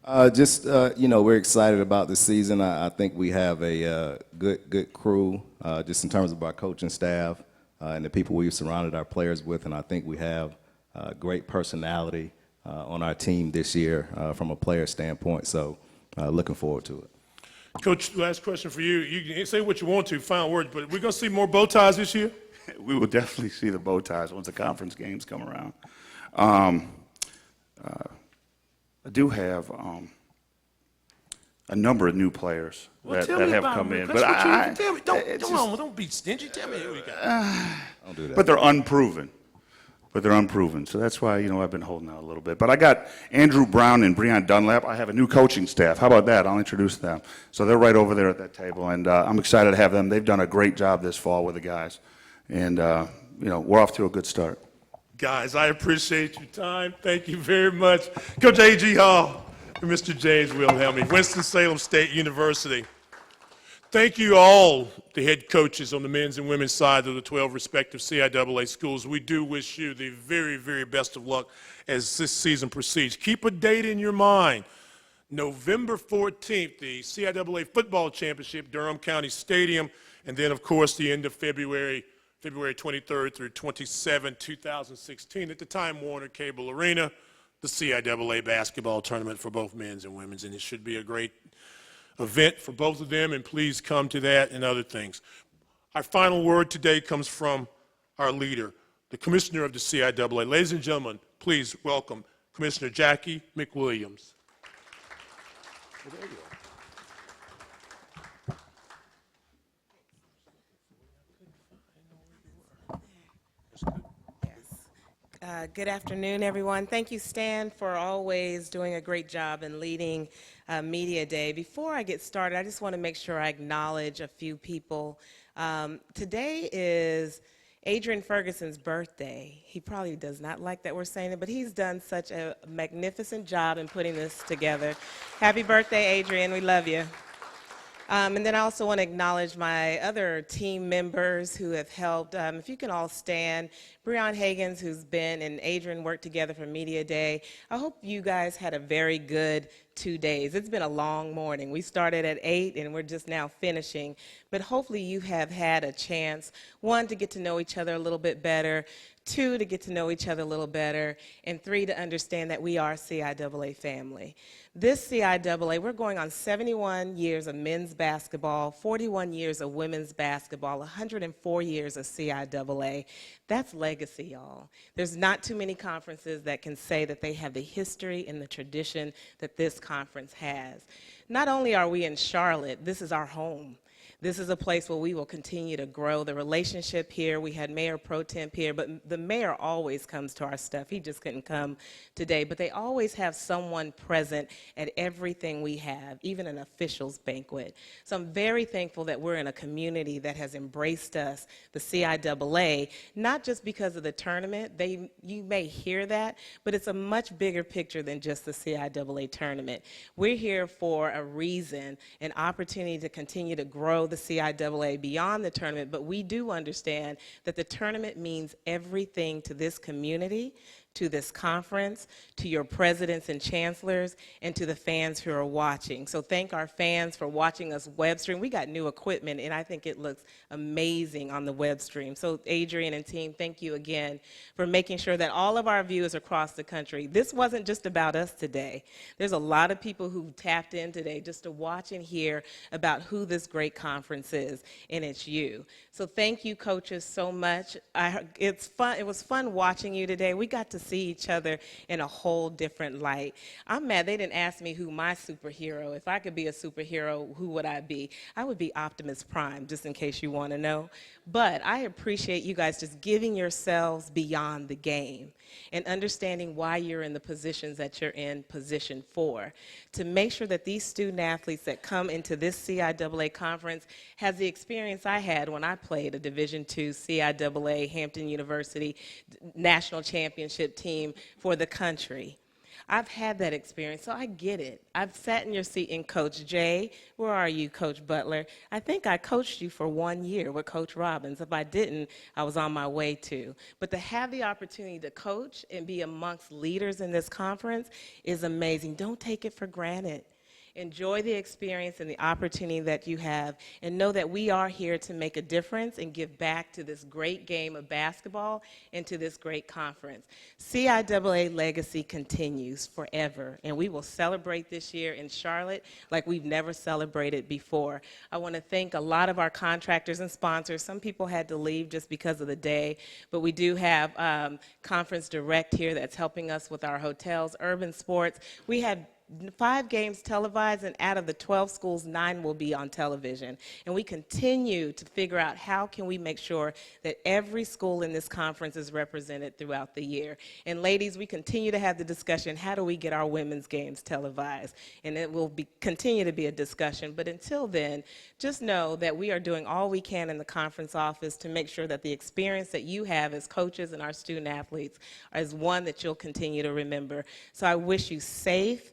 You know, we're excited about the season. I think we have a good crew, just in terms of our coaching staff and the people we've surrounded our players with, and I think we have great personality on our team this year from a player standpoint, so looking forward to it. Coach, last question for you. You can say what you want to, final word, but we're going to see more bow ties this year? We will definitely see the bow ties once the conference games come around. I do have a number of new players that have come in. But tell me, don't be stingy. Tell me who we got. Don't do that. But they're unproven. So that's why, you know, I've been holding out a little bit. But I got Andrew Brown and Breon Dunlap. I have a new coaching staff. How about that? I'll introduce them. So they're right over there at that table, and I'm excited to have them. They've done a great job this fall with the guys. And, you know, we're off to a good start. Guys, I appreciate your time. Thank you very much. Coach A.G. Hall and Mr. James Wilhelmy, Winston-Salem State University. Thank you all, the head coaches on the men's and women's side of the 12 respective CIAA schools. We do wish you the very, very best of luck as this season proceeds. Keep a date in your mind. November 14th, the CIAA Football Championship, Durham County Stadium, and then, of course, the end of February 23rd through 27, 2016, at the Time Warner Cable Arena, the CIAA basketball tournament for both men's and women's, and it should be a great event for both of them, and please come to that and other things. Our final word today comes from our leader, the commissioner of the CIAA. Ladies and gentlemen, please welcome Commissioner Jackie McWilliams. Well, there you are. Good afternoon, everyone. Thank you, Stan, for always doing a great job in leading Media Day. Before I get started, I just want to make sure I acknowledge a few people. Today is Adrian Ferguson's birthday. He probably does not like that we're saying it, but he's done such a magnificent job in putting this together. Happy birthday, Adrian. We love you. And then I also want to acknowledge my other team members who have helped. If you can all stand, Breon Hagens, who's been and Adrian worked together for Media Day. I hope you guys had a very good 2 days. It's been a long morning. We started at 8 and we're just now finishing. But hopefully you have had a chance, one, to get to know each other a little bit better, 2, to get to know each other a little better, and 3, to understand that we are CIAA family. This CIAA, we're going on 71 years of men's basketball, 41 years of women's basketball, 104 years of CIAA. That's legacy, y'all. There's not too many conferences that can say that they have the history and the tradition that this conference has. Not only are we in Charlotte, this is our home. This is a place where we will continue to grow the relationship here. We had Mayor Pro Temp here, but the mayor always comes to our stuff. He just couldn't come today, but they always have someone present at everything we have, even an officials banquet. So I'm very thankful that we're in a community that has embraced us, the CIAA, not just because of the tournament. You may hear that, but it's a much bigger picture than just the CIAA tournament. We're here for a reason, an opportunity to continue to grow the CIAA beyond the tournament, but we do understand that the tournament means everything to this community, to this conference, to your presidents and chancellors, and to the fans who are watching. So thank our fans for watching us web stream. We got new equipment, and I think it looks amazing on the web stream. So Adrian and team, thank you again for making sure that all of our viewers across the country, this wasn't just about us today. There's a lot of people who tapped in today just to watch and hear about who this great conference is, and it's you. So thank you, coaches, so much. It's fun. It was fun watching you today. We got to see each other in a whole different light. I'm mad they didn't ask me who my superhero. If I could be a superhero, who would I be? I would be Optimus Prime, just in case you want to know. But I appreciate you guys just giving yourselves beyond the game and understanding why you're in the positions that you're in position for, to make sure that these student athletes that come into this CIAA conference has the experience I had when I played a Division II CIAA Hampton University national championship team for the country. I've had that experience, so I get it. I've sat in your seat, and Coach Jay, where are you, Coach Butler? I think I coached you for 1 year with Coach Robbins. If I didn't, I was on my way to. But to have the opportunity to coach and be amongst leaders in this conference is amazing. Don't take it for granted. Enjoy the experience and the opportunity that you have, and know that we are here to make a difference and give back to this great game of basketball and to this great conference. CIAA legacy continues forever, and we will celebrate this year in Charlotte like we've never celebrated before. I want to thank a lot of our contractors and sponsors. Some people had to leave just because of the day, but we do have Conference Direct here that's helping us with our hotels, Urban Sports. We had 5 games televised, and out of the 12 schools, 9 will be on television. And we continue to figure out how can we make sure that every school in this conference is represented throughout the year. And ladies, we continue to have the discussion, how do we get our women's games televised? And it will continue to be a discussion. But until then, just know that we are doing all we can in the conference office to make sure that the experience that you have as coaches and our student athletes is one that you'll continue to remember. So I wish you safe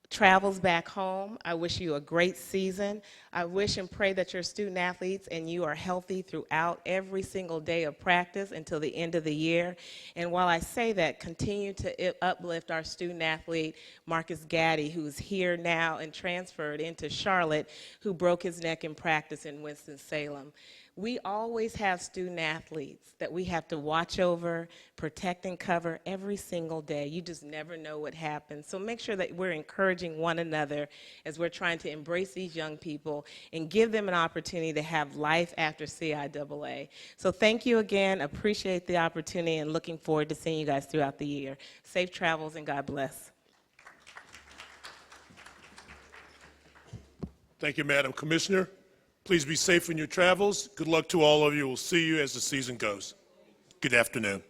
travels back home. I wish you a great season. I wish and pray that your student athletes and you are healthy throughout every single day of practice until the end of the year. And while I say that, continue to uplift our student athlete, Marcus Gaddy, who's here now and transferred into Charlotte, who broke his neck in practice in Winston-Salem. We always have student athletes that we have to watch over, protect, and cover every single day. You just never know what happens. So make sure that we're encouraging one another as we're trying to embrace these young people and give them an opportunity to have life after CIAA. So thank you again. Appreciate the opportunity and looking forward to seeing you guys throughout the year. Safe travels and God bless. Thank you, Madam Commissioner. Please be safe in your travels. Good luck to all of you. We'll see you as the season goes. Good afternoon.